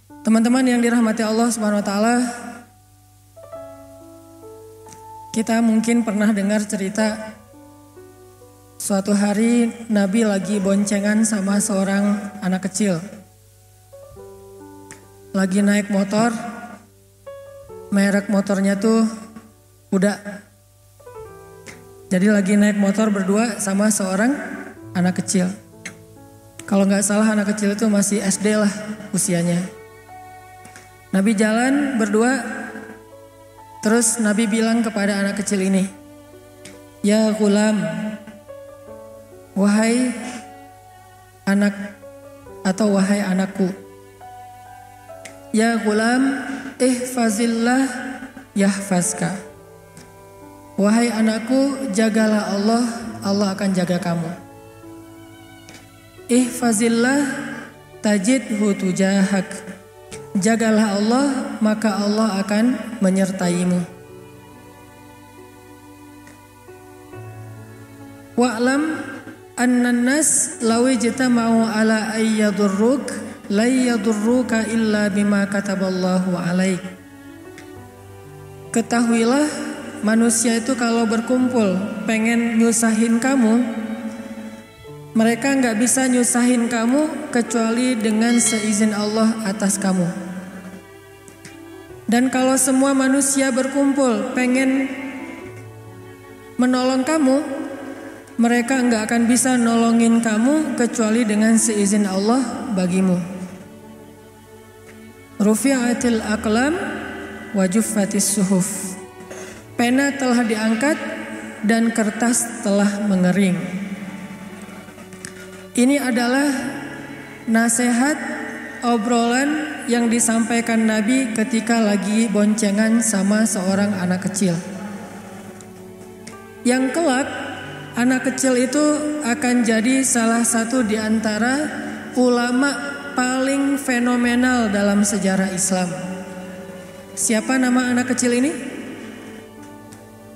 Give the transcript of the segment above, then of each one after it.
Teman-teman yang dirahmati Allah Subhanahu wa taala, kita mungkin pernah dengar cerita suatu hari Nabi lagi boncengan sama seorang anak kecil. Lagi naik motor, merek motornya tuh kuda. Jadi lagi naik motor berdua sama seorang anak kecil. Kalau nggak salah anak kecil itu masih SD lah usianya. Nabi jalan berdua, terus Nabi bilang kepada anak kecil ini, "Ya gulam, wahai anak atau wahai anakku. Ya gulam, ihfazillah yahfazka. Wahai anakku, jagalah Allah, Allah akan jaga kamu. Ihfazillah tajidhu tujahak. Jagalah Allah, maka Allah akan menyertaimu. Wa'lam annan nas law ijtama'u ala ayyadurruk la yadurruka illa bima kataballahu alaik." Ketahuilah, manusia itu kalau berkumpul pengen nyusahin kamu, mereka gak bisa nyusahin kamu kecuali dengan seizin Allah atas kamu. Dan kalau semua manusia berkumpul pengen menolong kamu, mereka gak akan bisa nolongin kamu kecuali dengan seizin Allah bagimu. Rufi'atil aqlam wa juffatis suhuf. Pena telah diangkat dan kertas telah mengering. Ini adalah nasihat obrolan yang disampaikan Nabi ketika lagi boncengan sama seorang anak kecil. Yang kelak anak kecil itu akan jadi salah satu di antara ulama paling fenomenal dalam sejarah Islam. Siapa nama anak kecil ini?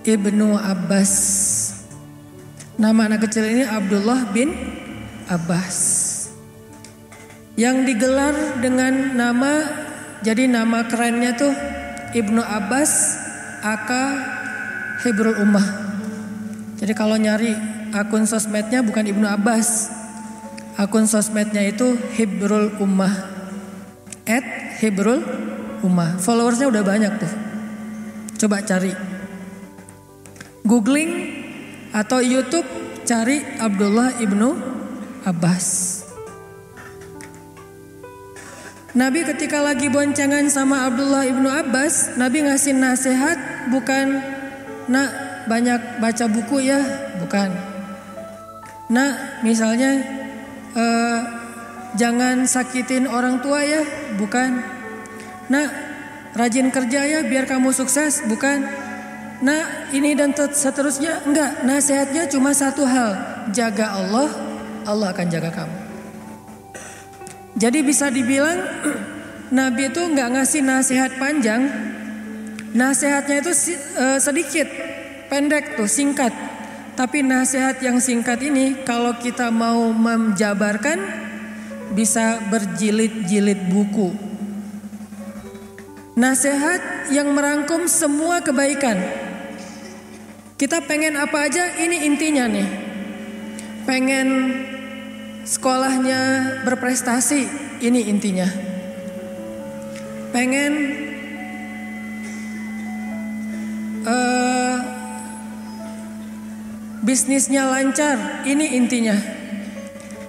Ibnu Abbas. Nama anak kecil ini Abdullah bin Abbas, yang digelar dengan nama, jadi nama kerennya tuh Ibnu Abbas aka Hibrul Ummah. Jadi kalau nyari akun sosmednya bukan Ibnu Abbas, akun sosmednya itu Hibrul Ummah, @Hibrul Ummah. Followersnya udah banyak tuh. Coba cari, googling atau YouTube, cari Abdullah ibnu Abbas. Nabi ketika lagi boncengan sama Abdullah ibnu Abbas, Nabi ngasih nasihat bukan, "Nak, banyak baca buku ya," bukan. "Nak, misalnya jangan sakitin orang tua ya," bukan. "Nak, rajin kerja ya biar kamu sukses," bukan. Nah, ini dan seterusnya, enggak. Nasihatnya cuma satu hal, jaga Allah, Allah akan jaga kamu. Jadi bisa dibilang Nabi itu enggak ngasih nasihat panjang. Nasihatnya itu sedikit, pendek tuh, singkat. Tapi nasihat yang singkat ini kalau kita mau menjabarkan bisa berjilid-jilid buku. Nasihat yang merangkum semua kebaikan. Kita pengen apa aja, ini intinya nih. Pengen sekolahnya berprestasi, ini intinya. Pengen bisnisnya lancar, ini intinya.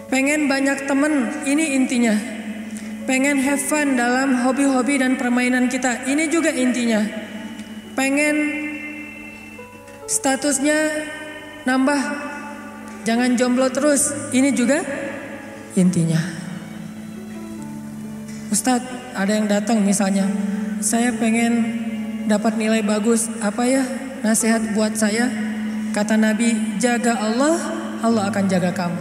Pengen banyak temen, ini intinya. Pengen have fun dalam hobi-hobi dan permainan kita, ini juga intinya. Pengen statusnya nambah, jangan jomblo terus, ini juga intinya. Ustadz, ada yang datang misalnya, "Saya pengen dapat nilai bagus, apa ya nasihat buat saya?" Kata Nabi, "Jaga Allah, Allah akan jaga kamu."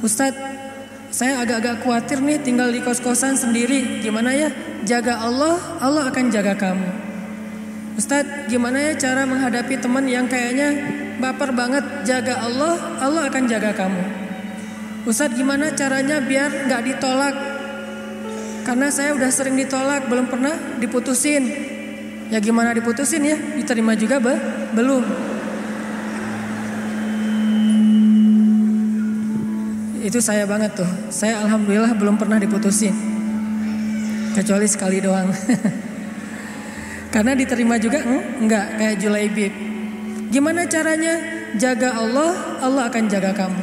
"Ustadz, saya agak-agak khawatir nih tinggal di kos-kosan sendiri, gimana ya?" "Jaga Allah, Allah akan jaga kamu." "Ustadz, gimana ya cara menghadapi teman yang kayaknya baper banget?" "Jaga Allah, Allah akan jaga kamu." "Ustadz, gimana caranya biar gak ditolak?" Karena saya udah sering ditolak, belum pernah diputusin. Ya gimana diputusin ya? Diterima juga belum. Itu saya banget tuh. Saya alhamdulillah belum pernah diputusin. Kecuali sekali doang. Karena diterima juga enggak kayak Julaibib. Gimana caranya? Jaga Allah, Allah akan jaga kamu.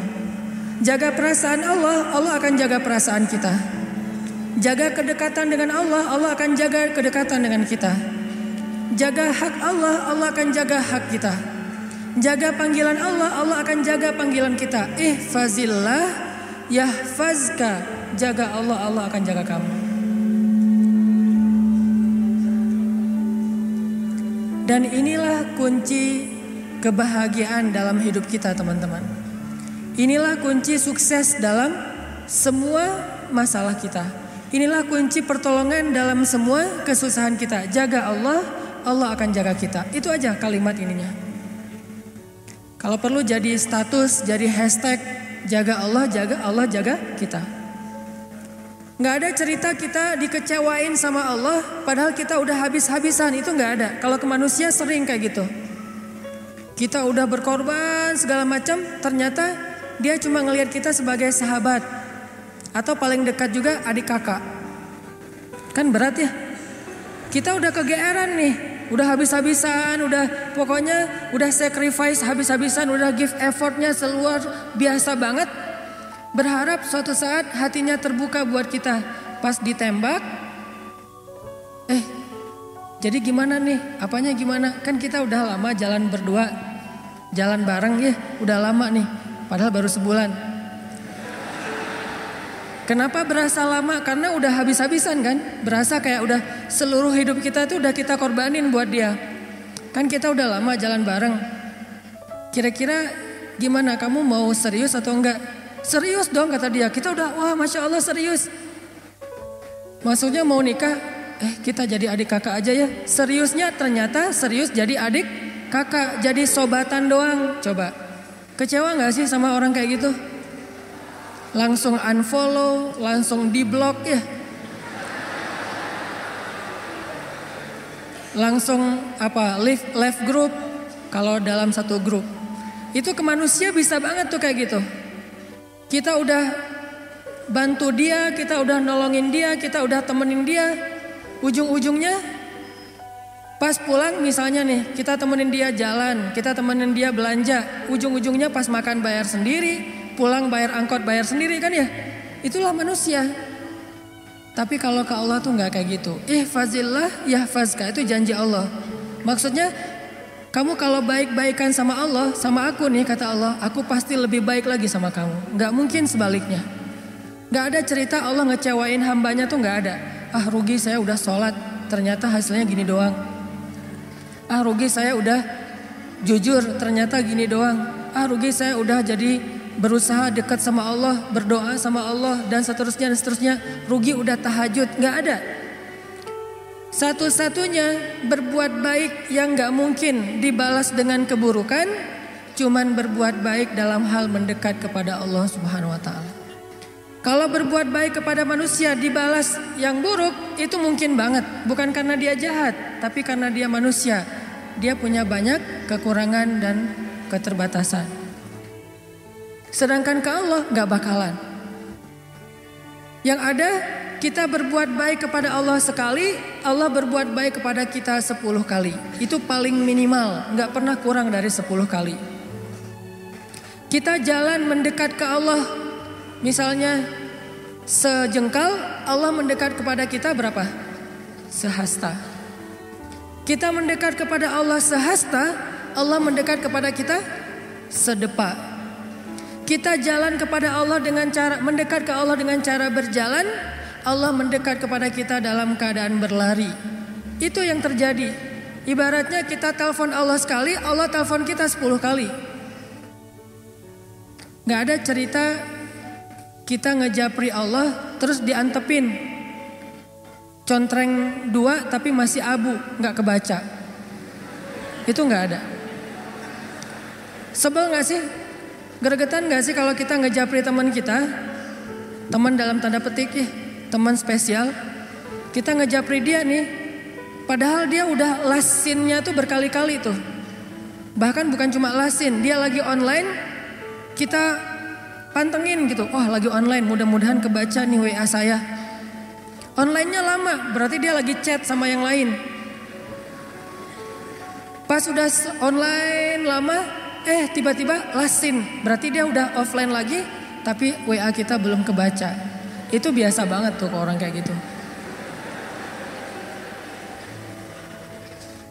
Jaga perasaan Allah, Allah akan jaga perasaan kita. Jaga kedekatan dengan Allah, Allah akan jaga kedekatan dengan kita. Jaga hak Allah, Allah akan jaga hak kita. Jaga panggilan Allah, Allah akan jaga panggilan kita. Ihfazillah yahfazka. Jaga Allah, Allah akan jaga kamu. Dan inilah kunci kebahagiaan dalam hidup kita, teman-teman. Inilah kunci sukses dalam semua masalah kita. Inilah kunci pertolongan dalam semua kesusahan kita. Jaga Allah, Allah akan jaga kita. Itu aja kalimat ininya. Kalau perlu jadi status, jadi hashtag, jaga Allah jaga kita. Nggak ada cerita kita dikecewain sama Allah padahal kita udah habis-habisan, itu nggak ada. Kalau ke manusia sering kayak gitu. Kita udah berkorban segala macam, ternyata dia cuma ngelihat kita sebagai sahabat. Atau paling dekat juga adik kakak. Kan berat ya. Kita udah kegeeran nih, udah habis-habisan, udah pokoknya udah sacrifice habis-habisan, udah give effortnya seluar biasa banget. Berharap suatu saat hatinya terbuka buat kita. Pas ditembak, jadi gimana nih? Apanya gimana? Kan kita udah lama jalan berdua, jalan bareng ya, udah lama nih. Padahal baru sebulan. Kenapa berasa lama? Karena udah habis-habisan kan? Berasa kayak udah seluruh hidup kita tuh udah kita korbanin buat dia. Kan kita udah lama jalan bareng. Kira-kira gimana? Kamu mau serius atau enggak? Serius dong kata dia. Kita udah wah Masya Allah serius. Maksudnya mau nikah? Kita jadi adik kakak aja ya. Seriusnya ternyata serius jadi adik kakak. Jadi sobatan doang. Coba. Kecewa gak sih sama orang kayak gitu? Langsung unfollow, langsung di block ya. Langsung left group kalau dalam satu grup. Itu ke manusia bisa banget tuh kayak gitu. Kita udah bantu dia, kita udah nolongin dia, kita udah temenin dia. Ujung-ujungnya pas pulang misalnya nih, kita temenin dia jalan, kita temenin dia belanja. Ujung-ujungnya pas makan bayar sendiri, pulang bayar angkot bayar sendiri kan ya. Itulah manusia. Tapi kalau ke Allah tuh gak kayak gitu. Ihfazillah yahfazka, itu janji Allah. Maksudnya kamu kalau baik-baikan sama Allah, sama aku nih kata Allah, aku pasti lebih baik lagi sama kamu. Gak mungkin sebaliknya. Gak ada cerita Allah ngecewain hambanya tuh gak ada. Rugi saya udah sholat, ternyata hasilnya gini doang. Rugi saya udah jujur, ternyata gini doang. Rugi saya udah jadi berusaha dekat sama Allah, berdoa sama Allah dan seterusnya. Rugi udah tahajud, gak ada. Satu-satunya berbuat baik yang gak mungkin dibalas dengan keburukan, cuman berbuat baik dalam hal mendekat kepada Allah Subhanahu wa ta'ala. Kalau berbuat baik kepada manusia dibalas yang buruk, itu mungkin banget. Bukan karena dia jahat, tapi karena dia manusia. Dia punya banyak kekurangan dan keterbatasan. Sedangkan ke Allah gak bakalan. Yang ada kita berbuat baik kepada Allah sekali, Allah berbuat baik kepada kita 10 kali. Itu paling minimal, gak pernah kurang dari 10 kali. Kita jalan mendekat ke Allah, misalnya sejengkal, Allah mendekat kepada kita berapa? Sehasta. Kita mendekat kepada Allah sehasta, Allah mendekat kepada kita sedepa. Kita jalan kepada Allah dengan cara mendekat ke Allah dengan cara berjalan, Allah mendekat kepada kita dalam keadaan berlari. Itu yang terjadi. Ibaratnya kita telepon Allah sekali, Allah telepon kita 10 kali. Gak ada cerita kita ngejapri Allah terus diantepin contreng 2 tapi masih abu, gak kebaca. Itu gak ada. Sebel gak sih? Gregetan gak sih kalau kita ngejapri teman kita? Teman dalam tanda petik ya, teman spesial. Kita ngejapri dia nih, padahal dia udah last scene-nya tuh berkali-kali tuh. Bahkan bukan cuma last scene, dia lagi online, kita pantengin gitu. Oh lagi online, mudah-mudahan kebaca nih WA saya. Online-nya lama, berarti dia lagi chat sama yang lain. Pas udah online lama, tiba-tiba last scene, berarti dia udah offline lagi, tapi WA kita belum kebaca. Itu biasa banget tuh ke orang kayak gitu.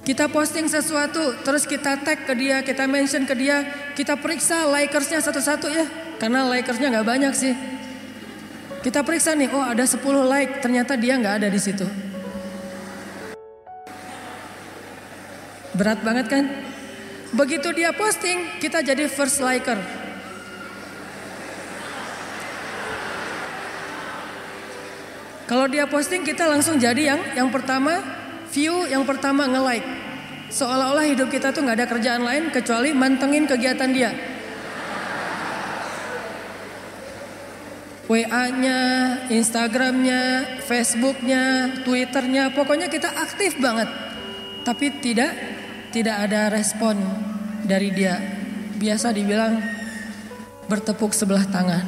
Kita posting sesuatu, terus kita tag ke dia, kita mention ke dia, kita periksa likersnya satu-satu ya. Karena likersnya gak banyak sih. Kita periksa nih, oh ada 10 like, ternyata dia gak ada di situ. Berat banget kan? Begitu dia posting, kita jadi first liker. Kalau dia posting, kita langsung jadi yang pertama view, yang pertama nge-like. Seolah-olah hidup kita tuh gak ada kerjaan lain kecuali mantengin kegiatan dia. WA-nya, Instagram-nya, Facebook-nya, Twitter-nya, pokoknya kita aktif banget. Tapi tidak ada respon dari dia. Biasa dibilang bertepuk sebelah tangan.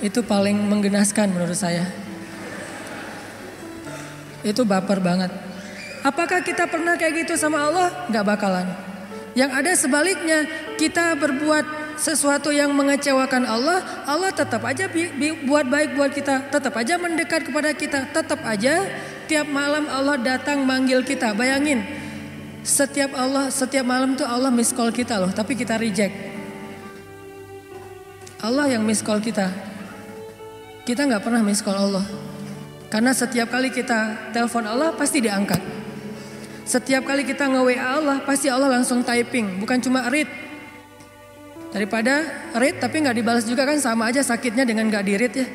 Itu paling menggenaskan menurut saya. Itu baper banget. Apakah kita pernah kayak gitu sama Allah? Gak bakalan. Yang ada sebaliknya, kita berbuat sesuatu yang mengecewakan Allah, Allah tetap aja buat baik buat kita, tetap aja mendekat kepada kita, tetap aja tiap malam Allah datang manggil kita. Bayangin, setiap malam tuh Allah miss call kita loh, tapi kita reject. Allah yang miss call kita. Kita gak pernah miss call Allah. Karena setiap kali kita telepon Allah pasti diangkat. Setiap kali kita nge-WA Allah pasti Allah langsung typing, bukan cuma read. Daripada read tapi gak dibalas juga kan sama aja sakitnya dengan gak di-read ya.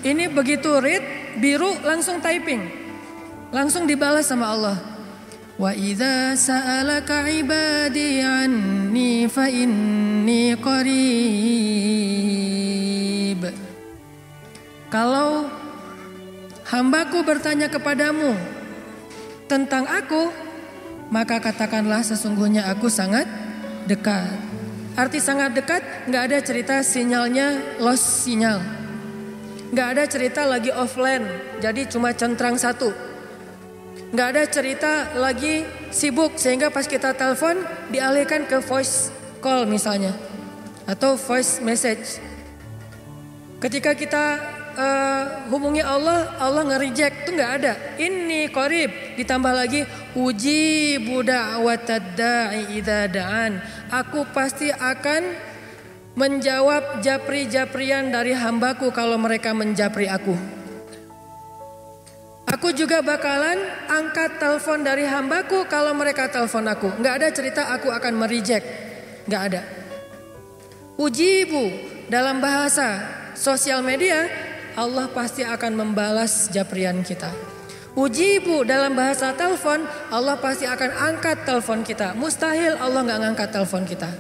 Ini begitu read, biru langsung typing. Langsung dibalas sama Allah. Wa idza sa'alaka ibadi anni fa inni qarib. Kalau hambaku bertanya kepadamu tentang aku, maka katakanlah sesungguhnya aku sangat dekat. Arti sangat dekat, gak ada cerita sinyalnya lost sinyal. Gak ada cerita lagi offline, jadi cuma centrang satu. Gak ada cerita lagi sibuk sehingga pas kita telepon dialihkan ke voice call misalnya. Atau voice message. Ketika kita hubungi Allah, Allah nge-reject, itu gak ada. Ini qarib, ditambah lagi ujibu da'watad da'i idza da'an. Aku pasti akan menjawab japri-japrian dari hambaku kalau mereka menjapri aku. Aku juga bakalan angkat telepon dari hambaku kalau mereka telepon aku. Gak ada cerita aku akan mereject. Gak ada. Ujibu dalam bahasa sosial media, Allah pasti akan membalas japrian kita. Ujibu dalam bahasa telepon, Allah pasti akan angkat telepon kita. Mustahil Allah gak ngangkat telepon kita.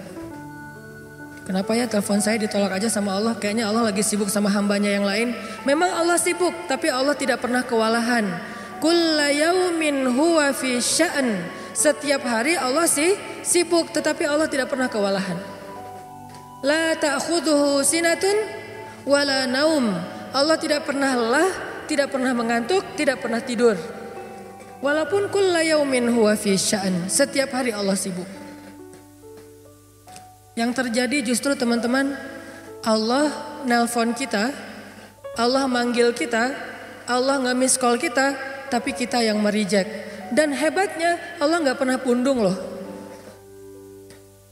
Kenapa ya telepon saya ditolak aja sama Allah? Kayaknya Allah lagi sibuk sama hambanya yang lain. Memang Allah sibuk, tapi Allah tidak pernah kewalahan. Kulla yaumin huwa fi sya'n. Setiap hari Allah sibuk, tetapi Allah tidak pernah kewalahan. La ta'khudhuhu sinatun wala naum. Allah tidak pernah lelah, tidak pernah mengantuk, tidak pernah tidur. Walaupun kulla yaumin huwa fi sya'n. Setiap hari Allah sibuk. Yang terjadi justru teman-teman, Allah nelpon kita, Allah manggil kita, Allah nge-miss call kita, tapi kita yang mereject. Dan hebatnya Allah gak pernah pundung loh.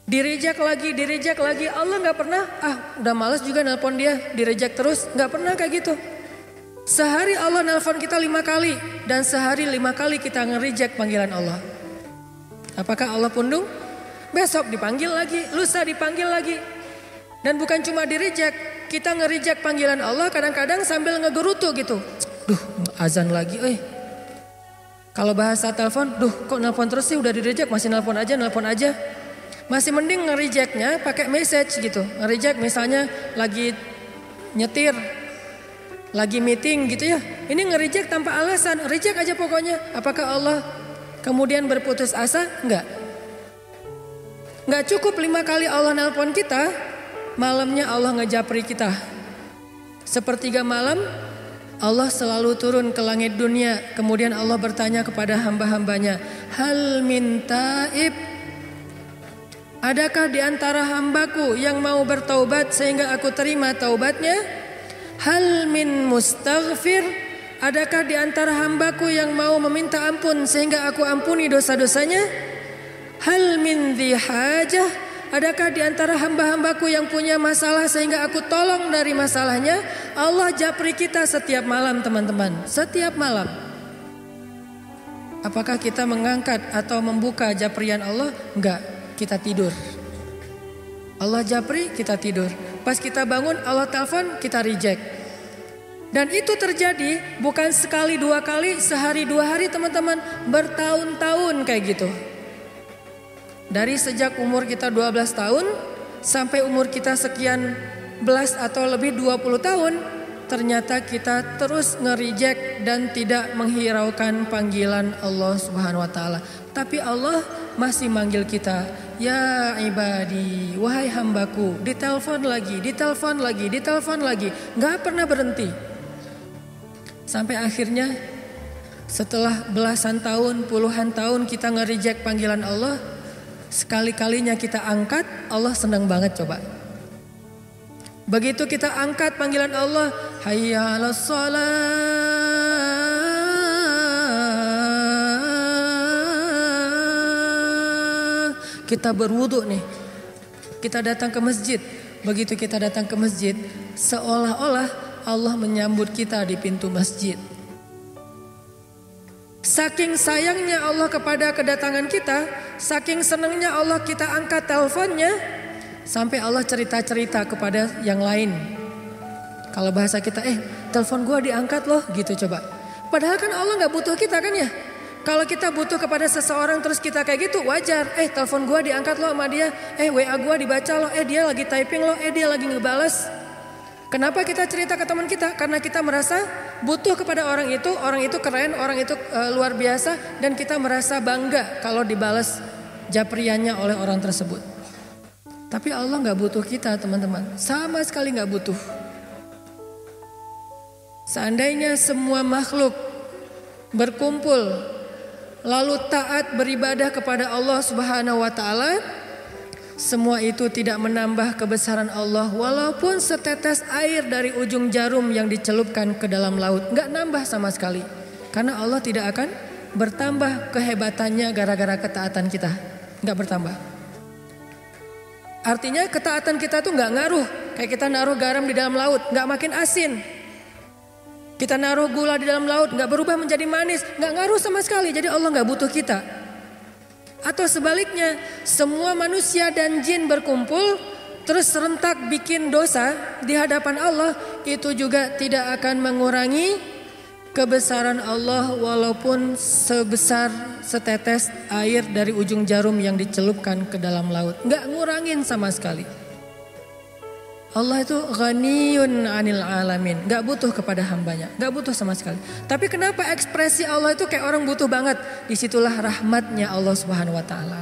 Direject lagi, Allah gak pernah, udah males juga nelpon dia, direject terus, gak pernah kayak gitu. Sehari Allah nelpon kita 5 kali, dan sehari 5 kali kita nge-reject panggilan Allah. Apakah Allah pundung? Besok dipanggil lagi, lusa dipanggil lagi. Dan bukan cuma di-reject, kita nge-reject panggilan Allah kadang-kadang sambil ngegerutu gitu. Duh, azan lagi, Kalau bahasa telepon, kok nelpon terus sih, udah di-reject masih nelpon aja. Masih mending nge-rejectnya pakai message gitu. Nge-reject misalnya lagi nyetir, lagi meeting gitu ya. Ini nge-reject tanpa alasan, reject aja pokoknya. Apakah Allah kemudian berputus asa? Enggak. Enggak cukup 5 kali Allah nelpon kita, malamnya Allah ngejapri kita. Sepertiga malam Allah selalu turun ke langit dunia. Kemudian Allah bertanya kepada hamba-hambanya, hal min taib? Adakah di antara hambaku yang mau bertaubat sehingga aku terima taubatnya? Hal min mustaghfir? Adakah di antara hambaku yang mau meminta ampun sehingga aku ampuni dosa-dosanya? Hal min dhi hajah? Adakah di antara hamba-hambaku yang punya masalah sehingga aku tolong dari masalahnya? Allah japri kita setiap malam teman-teman, setiap malam. Apakah kita mengangkat atau membuka japrian Allah? Enggak, kita tidur. Allah japri, kita tidur. Pas kita bangun Allah telepon, kita reject. Dan itu terjadi bukan sekali 2 kali, sehari 2 hari teman-teman, bertahun-tahun kayak gitu. Dari sejak umur kita 12 tahun sampai umur kita sekian belas atau lebih 20 tahun, ternyata kita terus nge-reject dan tidak menghiraukan panggilan Allah Subhanahu wa taala. Tapi Allah masih manggil kita, ya ibadi, wahai hambaku, ditelepon lagi, ditelepon lagi, ditelepon lagi, nggak pernah berhenti. Sampai akhirnya setelah belasan tahun, puluhan tahun kita nge-reject panggilan Allah, sekali-kalinya kita angkat, Allah senang banget coba. Begitu kita angkat panggilan Allah, hayya 'alas shalah. Kita berwudu nih. Kita datang ke masjid. Begitu kita datang ke masjid, seolah-olah Allah menyambut kita di pintu masjid. Saking sayangnya Allah kepada kedatangan kita, saking senangnya Allah kita angkat teleponnya, sampai Allah cerita-cerita kepada yang lain. Kalau bahasa kita, telepon gua diangkat loh gitu coba. Padahal kan Allah gak butuh kita kan ya. Kalau kita butuh kepada seseorang terus kita kayak gitu wajar. Telepon gua diangkat loh sama dia. WA gua dibaca loh. Dia lagi typing loh. Dia lagi ngebales. Kenapa kita cerita ke teman kita? Karena kita merasa butuh kepada orang itu keren, orang itu luar biasa. Dan kita merasa bangga kalau dibalas japriannya oleh orang tersebut. Tapi Allah gak butuh kita teman-teman. Sama sekali gak butuh. Seandainya semua makhluk berkumpul lalu taat beribadah kepada Allah Subhanahu wa taala, semua itu tidak menambah kebesaran Allah walaupun setetes air dari ujung jarum yang dicelupkan ke dalam laut, enggak nambah sama sekali. Karena Allah tidak akan bertambah kehebatannya gara-gara ketaatan kita, enggak bertambah. Artinya ketaatan kita tuh enggak ngaruh, kayak kita naruh garam di dalam laut, enggak makin asin. Kita naruh gula di dalam laut, gak berubah menjadi manis, gak ngaruh sama sekali. Jadi Allah gak butuh kita. Atau sebaliknya, semua manusia dan jin berkumpul, terus serentak bikin dosa di hadapan Allah, itu juga tidak akan mengurangi kebesaran Allah walaupun sebesar setetes air dari ujung jarum yang dicelupkan ke dalam laut. Gak ngurangin sama sekali. Allah itu ghaniyun 'anil alamin, gak butuh kepada hambanya, gak butuh sama sekali. Tapi kenapa ekspresi Allah itu kayak orang butuh banget? Disitulah rahmatnya Allah Subhanahu wa taala.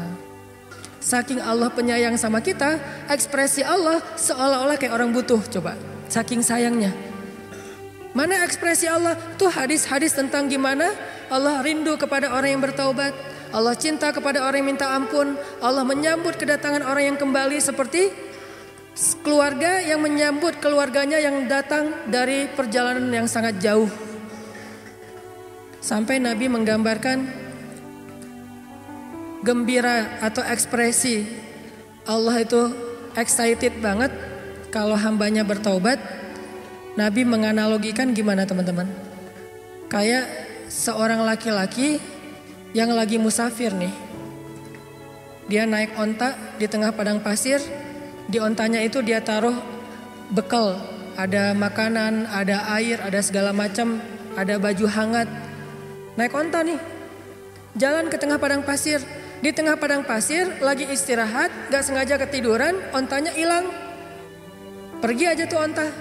Saking Allah penyayang sama kita, ekspresi Allah seolah-olah kayak orang butuh. Coba, saking sayangnya. Mana ekspresi Allah? Tuh hadis-hadis tentang gimana Allah rindu kepada orang yang bertaubat, Allah cinta kepada orang yang minta ampun, Allah menyambut kedatangan orang yang kembali seperti keluarga yang menyambut keluarganya yang datang dari perjalanan yang sangat jauh. Sampai Nabi menggambarkan gembira atau ekspresi Allah itu excited banget kalau hambanya bertaubat. Nabi menganalogikan gimana teman-teman? Kayak seorang laki-laki yang lagi musafir nih. Dia naik onta di tengah padang pasir. Di ontanya itu dia taruh bekal, ada makanan, ada air, ada segala macam, ada baju hangat. Naik onta nih, jalan ke tengah padang pasir. Di tengah padang pasir lagi istirahat, gak sengaja ketiduran, ontanya hilang. Pergi aja tuh onta.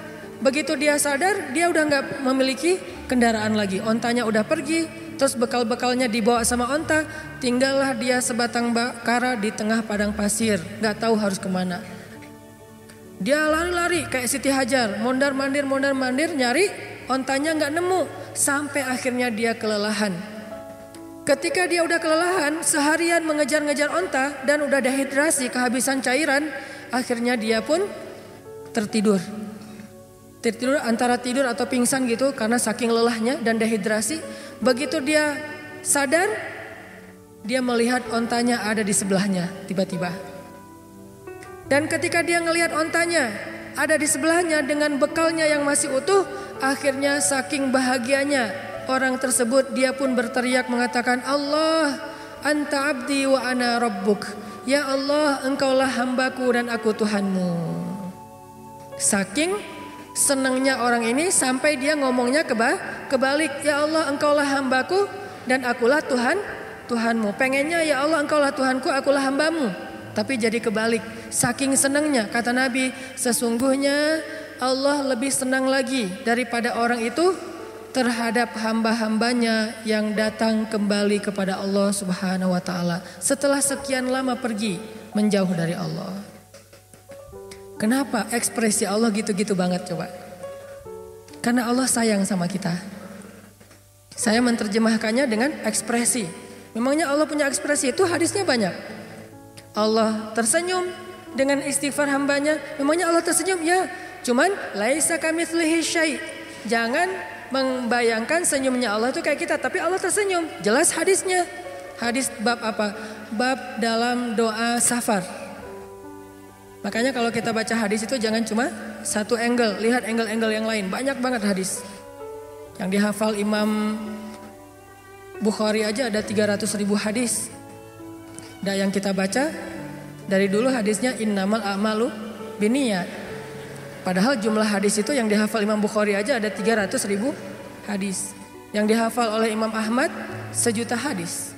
Begitu dia sadar, dia udah nggak memiliki kendaraan lagi. Ontanya udah pergi, terus bekal-bekalnya dibawa sama onta. Tinggallah dia sebatang kara di tengah padang pasir, nggak tahu harus kemana. Dia lari-lari kayak Siti Hajar, mondar-mandir nyari, ontanya nggak nemu. Sampai akhirnya dia kelelahan. Ketika dia udah kelelahan, seharian mengejar-ngejar onta dan udah dehidrasi, kehabisan cairan, akhirnya dia pun tertidur antara tidur atau pingsan gitu karena saking lelahnya dan dehidrasi. Begitu dia sadar, dia melihat ontanya ada di sebelahnya tiba-tiba. Dan ketika dia ngelihat ontanya ada di sebelahnya dengan bekalnya yang masih utuh, akhirnya saking bahagianya orang tersebut, dia pun berteriak mengatakan, Allah, anta abdi wa ana rabbuk. Ya Allah, engkaulah hambaku dan aku Tuhanmu. Saking senangnya orang ini sampai dia ngomongnya kebalik. Ya Allah, engkaulah hambaku dan akulah Tuhanmu. Pengennya ya Allah, engkaulah Tuhanku, akulah hambamu. Tapi jadi kebalik. Saking senangnya, kata Nabi, sesungguhnya Allah lebih senang lagi daripada orang itu terhadap hamba-hambanya yang datang kembali kepada Allah Subhanahu wa ta'ala setelah sekian lama pergi menjauh dari Allah. Kenapa ekspresi Allah gitu-gitu banget coba? Karena Allah sayang sama kita. Saya menerjemahkannya dengan ekspresi. Memangnya Allah punya ekspresi? Itu hadisnya banyak. Allah tersenyum dengan istighfar hambanya. Memangnya Allah tersenyum? Ya, cuman laisa kamitslihi syai'. Jangan membayangkan senyumnya Allah itu kayak kita, tapi Allah tersenyum. Jelas hadisnya. Hadis bab apa? Bab dalam doa safar. Makanya kalau kita baca hadis itu jangan cuma satu angle, lihat angle-angle yang lain. Banyak banget hadis. Yang dihafal Imam Bukhari aja ada 300.000 hadis. Dan yang kita baca dari dulu hadisnya innamal a'malu binniyat. Padahal jumlah hadis itu yang dihafal Imam Bukhari aja ada 300.000 hadis. Yang dihafal oleh Imam Ahmad 1.000.000 hadis.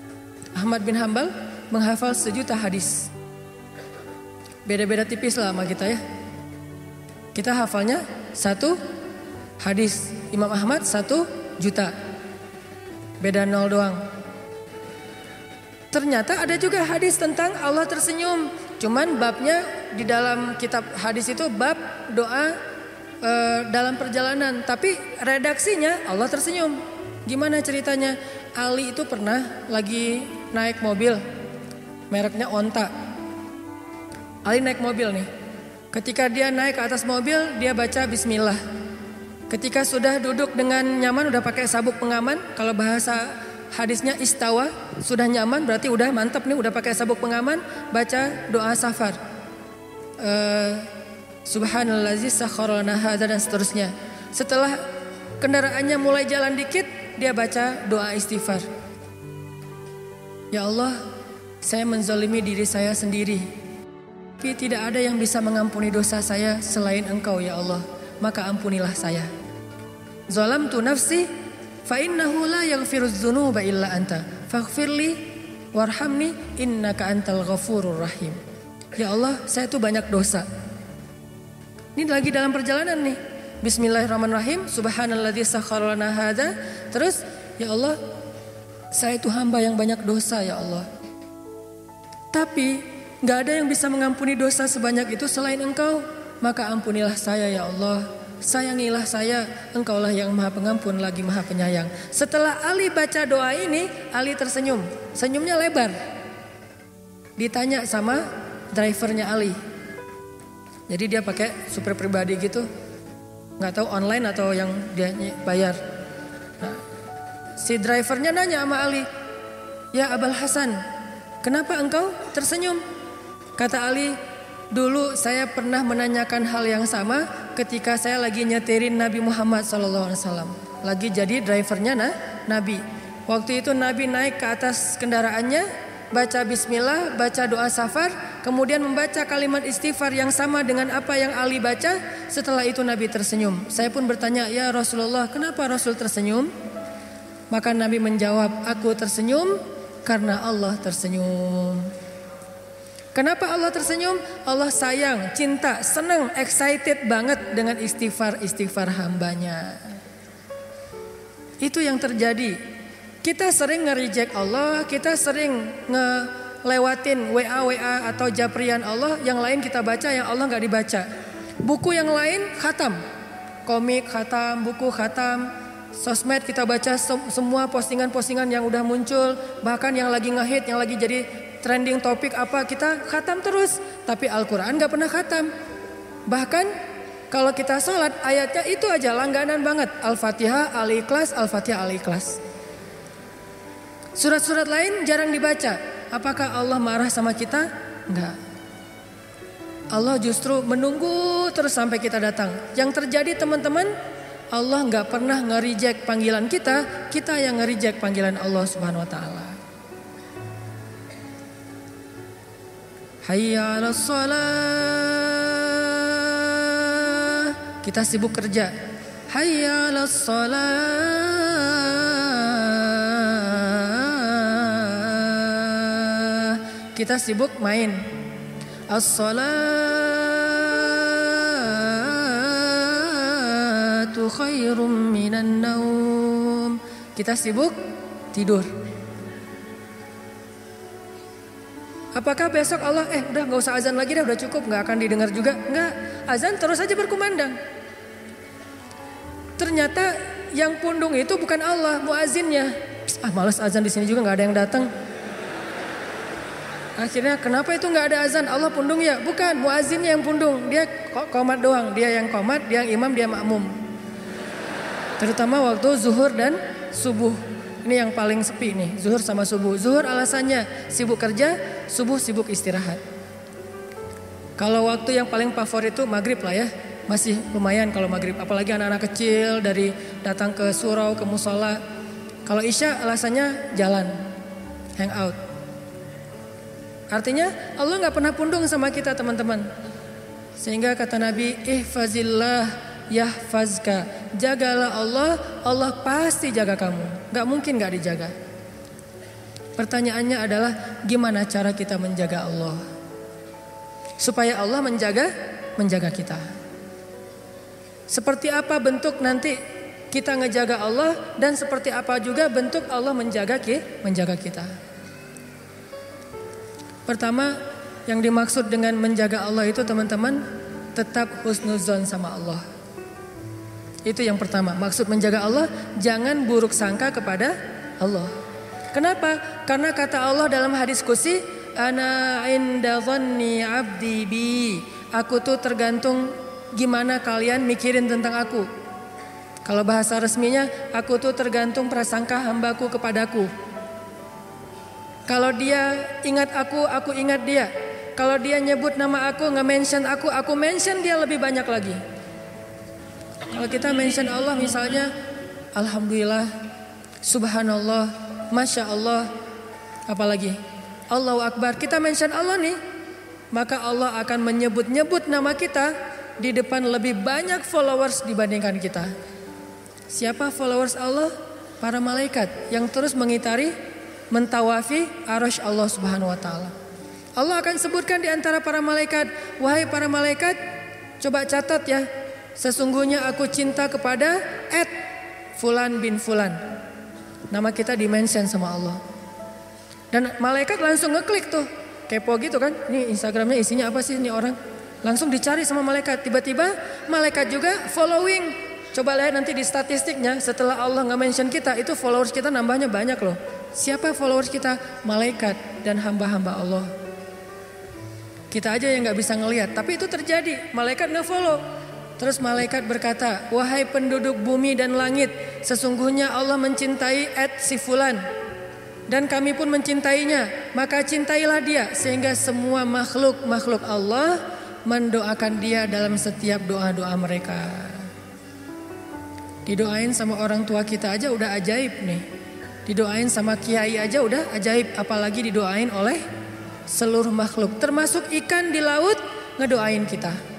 Ahmad bin Hambal menghafal 1.000.000 hadis. Beda-beda tipis lah sama kita ya. Kita hafalnya 1 hadis. Imam Ahmad 1.000.000. Beda 0 doang. Ternyata ada juga hadis tentang Allah tersenyum. Cuman babnya di dalam kitab hadis itu bab doa dalam perjalanan. Tapi redaksinya Allah tersenyum. Gimana ceritanya? Ali itu pernah lagi naik mobil. Mereknya Onta. Ali naik mobil nih. Ketika dia naik ke atas mobil, dia baca bismillah. Ketika sudah duduk dengan nyaman, udah pakai sabuk pengaman. Kalau bahasa hadisnya istawa, sudah nyaman berarti udah mantap nih, udah pakai sabuk pengaman, baca doa safar. Subhanallazi sakhkhara lana hadza dan seterusnya. Setelah kendaraannya mulai jalan dikit, dia baca doa istighfar. Ya Allah, saya menzalimi diri saya sendiri. Tapi tidak ada yang bisa mengampuni dosa saya selain Engkau ya Allah. Maka ampunilah saya. Zalamtu nafsi fa innahu la yaghfirudz dzunuba illa anta faghfirli warhamni innaka antal ghafurur rahim. Ya Allah, saya tuh banyak dosa. Ini lagi dalam perjalanan nih. Bismillahirrahmanirrahim. Subhanalladzi sakhkhara lana hadza. Terus, ya Allah, saya itu hamba yang banyak dosa ya Allah. Tapi gak ada yang bisa mengampuni dosa sebanyak itu selain Engkau. Maka ampunilah saya ya Allah. Sayangilah saya, Engkaulah yang maha pengampun lagi maha penyayang. Setelah Ali baca doa ini, Ali tersenyum. Senyumnya lebar. Ditanya sama drivernya Ali. Jadi dia pakai super pribadi gitu. Gak tahu online atau yang dia bayar. Nah, si drivernya nanya sama Ali. Ya Abul Hasan, kenapa engkau tersenyum? Kata Ali, dulu saya pernah menanyakan hal yang sama ketika saya lagi nyetirin Nabi Muhammad SAW. Lagi jadi drivernya Nabi. Waktu itu Nabi naik ke atas kendaraannya, baca bismillah, baca doa safar, kemudian membaca kalimat istighfar yang sama dengan apa yang Ali baca. Setelah itu Nabi tersenyum. Saya pun bertanya, ya Rasulullah, kenapa Rasul tersenyum? Maka Nabi menjawab, aku tersenyum karena Allah tersenyum. Kenapa Allah tersenyum? Allah sayang, cinta, senang, excited banget dengan istighfar hambanya. Itu yang terjadi. Kita sering nge-reject Allah, kita sering ngelewatin WA atau japrian Allah, yang lain kita baca, yang Allah gak dibaca. Buku yang lain khatam, komik khatam, buku khatam, sosmed kita baca semua postingan-postingan yang udah muncul, bahkan yang lagi nge-hit, yang lagi jadi trending topik apa kita khatam terus. Tapi Al-Quran gak pernah khatam. Bahkan kalau kita sholat ayatnya itu aja langganan banget. Al-Fatihah, Al-Ikhlas, Al-Fatihah, Al-Ikhlas. Surat-surat lain jarang dibaca. Apakah Allah marah sama kita? Enggak. Allah justru menunggu terus sampai kita datang. Yang terjadi teman-teman, Allah gak pernah nge-reject panggilan kita. Kita yang nge-reject panggilan Allah Subhanahu Wa Ta'ala. Hayya 'alas shalah. Kita sibuk kerja. Hayya 'alas shalah. Kita sibuk main. As-salatu khairum minan naum. Kita sibuk tidur. Apakah besok Allah udah gak usah azan lagi dah, udah cukup, gak akan didengar juga? Enggak, azan terus aja berkumandang. Ternyata yang pundung itu bukan Allah, muazinnya. Males azan di sini juga, gak ada yang datang. Akhirnya kenapa itu gak ada azan? Allah pundung ya? Bukan, muazinnya yang pundung. Dia qomat doang, dia yang qomat, dia yang imam, dia makmum. Terutama waktu zuhur dan subuh. Ini yang paling sepi nih, zuhur sama subuh. Zuhur alasannya sibuk kerja, subuh sibuk istirahat. Kalau waktu yang paling favorit itu maghrib lah ya. Masih lumayan kalau maghrib. Apalagi anak-anak kecil dari datang ke surau, ke musola. Kalau isya alasannya jalan, hangout. Artinya Allah gak pernah pundung sama kita teman-teman. Sehingga kata Nabi, ihfazillah yahfazka. Jagalah Allah, Allah pasti jaga kamu. Gak mungkin gak dijaga. Pertanyaannya adalah gimana cara kita menjaga Allah? Supaya Allah menjaga kita. Seperti apa bentuk nanti kita ngejaga Allah, dan seperti apa juga bentuk Allah menjaga kita. Pertama, yang dimaksud dengan menjaga Allah itu teman-teman, tetap husnuzon sama Allah. Itu yang pertama, maksud menjaga Allah, jangan buruk sangka kepada Allah. Kenapa? Karena kata Allah dalam hadis qudsi, ana inda dhanni abdi bi. Aku tuh tergantung gimana kalian mikirin tentang aku. Kalau bahasa resminya, aku tuh tergantung prasangka hambaku kepadaku. Kalau dia ingat aku ingat dia. Kalau dia nyebut nama aku, nge-mention aku mention dia lebih banyak lagi. Kalau kita mention Allah misalnya, alhamdulillah, subhanallah, masya Allah, apalagi Allahu Akbar, kita mention Allah nih, maka Allah akan menyebut-nyebut nama kita di depan lebih banyak followers dibandingkan kita. Siapa followers Allah? Para malaikat yang terus mengitari, mentawafi arasy Allah Subhanahu wa taala. Allah akan sebutkan di antara para malaikat, wahai para malaikat, coba catat ya. Sesungguhnya aku cinta kepada Fulan bin Fulan. Nama kita di-mention sama Allah. Dan malaikat langsung ngeklik tuh. Kepo gitu kan. Ini Instagramnya isinya apa sih ini orang. Langsung dicari sama malaikat. Tiba-tiba malaikat juga following. Coba lihat nanti di statistiknya. Setelah Allah nge-mention kita, itu followers kita nambahnya banyak loh. Siapa followers kita? Malaikat dan hamba-hamba Allah. Kita aja yang gak bisa ngelihat. Tapi itu terjadi. Malaikat nge-follow. Terus malaikat berkata, wahai penduduk bumi dan langit, sesungguhnya Allah mencintai si Fulan. Dan kami pun mencintainya, maka cintailah dia. Sehingga semua makhluk Allah mendoakan dia dalam setiap doa-doa mereka. Didoain sama orang tua kita aja udah ajaib nih. Didoain sama kiai aja udah ajaib. Apalagi didoain oleh seluruh makhluk. Termasuk ikan di laut ngedoain kita.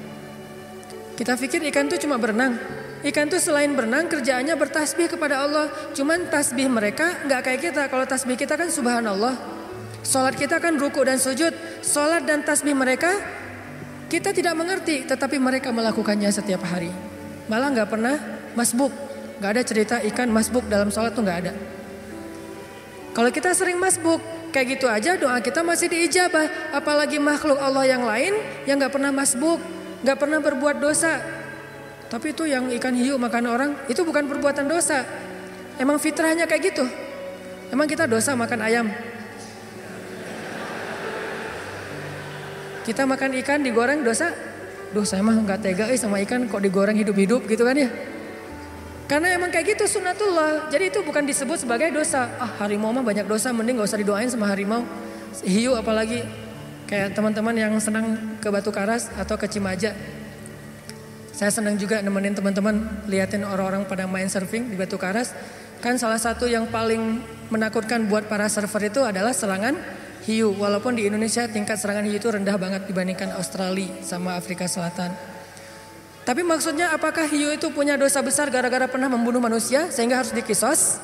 Kita pikir ikan tuh cuma berenang. Ikan tuh selain berenang kerjaannya bertasbih kepada Allah. Cuman tasbih mereka gak kayak kita. Kalau tasbih kita kan subhanallah. Sholat kita kan ruku dan sujud. Sholat dan tasbih mereka kita tidak mengerti, tetapi mereka melakukannya setiap hari. Malah gak pernah masbuk. Gak ada cerita ikan masbuk dalam sholat tuh gak ada. Kalau kita sering masbuk, kayak gitu aja doa kita masih diijabah. Apalagi makhluk Allah yang lain yang gak pernah masbuk, gak pernah berbuat dosa. Tapi itu yang ikan hiu makan orang, itu bukan perbuatan dosa. Emang fitrahnya kayak gitu. Emang kita dosa makan ayam? Kita makan ikan digoreng dosa? Dosa emang gak tega sama ikan kok digoreng hidup-hidup gitu kan ya. Karena emang kayak gitu sunnatullah. Jadi itu bukan disebut sebagai dosa. Harimau mah banyak dosa, mending gak usah didoain sama harimau. Hiu apalagi. Kayak teman-teman yang senang ke Batu Karas atau ke Cimaja. Saya senang juga nemenin teman-teman liatin orang-orang pada main surfing di Batu Karas. Kan salah satu yang paling menakutkan buat para surfer itu adalah serangan hiu. Walaupun di Indonesia tingkat serangan hiu itu rendah banget dibandingkan Australia sama Afrika Selatan. Tapi maksudnya apakah hiu itu punya dosa besar gara-gara pernah membunuh manusia sehingga harus dikisos?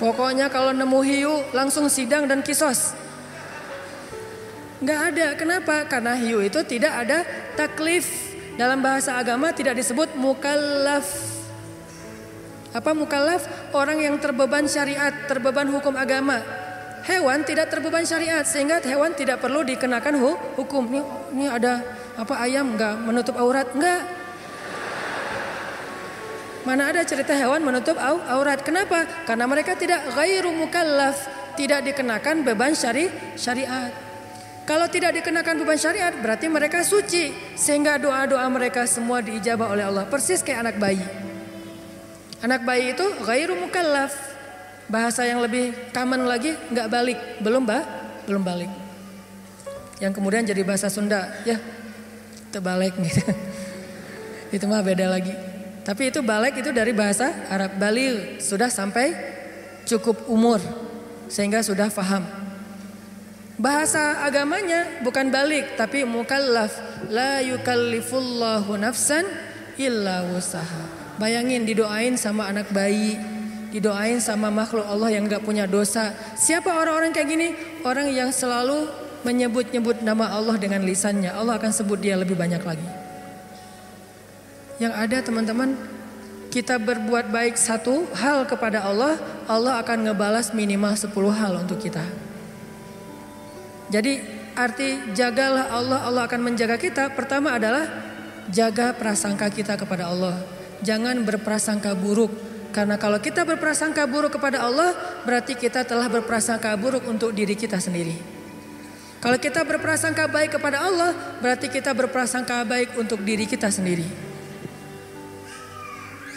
Pokoknya kalau nemu hiu langsung sidang dan kisos. Nggak ada. Kenapa? Karena hiu itu tidak ada taklif. Dalam bahasa agama tidak disebut mukallaf. Apa mukallaf? Orang yang terbeban syariat, terbeban hukum agama. Hewan tidak terbeban syariat sehingga hewan tidak perlu dikenakan hukum. Ini ada apa ayam nggak menutup aurat? Nggak. Mana ada cerita hewan menutup aurat? Kenapa? Karena mereka tidak ghairu mukallaf, tidak dikenakan beban syariat. Kalau tidak dikenakan beban syariat berarti mereka suci sehingga doa-doa mereka semua diijabah oleh Allah. Persis kayak anak bayi. Anak bayi itu ghairu mukallaf. Bahasa yang lebih common lagi nggak balik, belum balik. Yang kemudian jadi bahasa Sunda, ya terbalik gitu. Itu mah beda lagi. Tapi itu balik itu dari bahasa Arab. Baligh sudah sampai cukup umur sehingga sudah faham. Bahasa agamanya bukan balik tapi mukallaf. La yukallifullahu nafsan illa wusaha. Bayangin didoain sama anak bayi. Didoain sama makhluk Allah yang gak punya dosa. Siapa orang-orang kayak gini? Orang yang selalu menyebut-nyebut nama Allah dengan lisannya. Allah akan sebut dia lebih banyak lagi. Yang ada teman-teman, kita berbuat baik satu hal kepada Allah, Allah akan ngebalas minimal 10 hal untuk kita. Jadi arti jagalah Allah, Allah akan menjaga kita. Pertama adalah jaga prasangka kita kepada Allah. Jangan berprasangka buruk. Karena kalau kita berprasangka buruk kepada Allah, berarti kita telah berprasangka buruk untuk diri kita sendiri. Kalau kita berprasangka baik kepada Allah, berarti kita berprasangka baik untuk diri kita sendiri.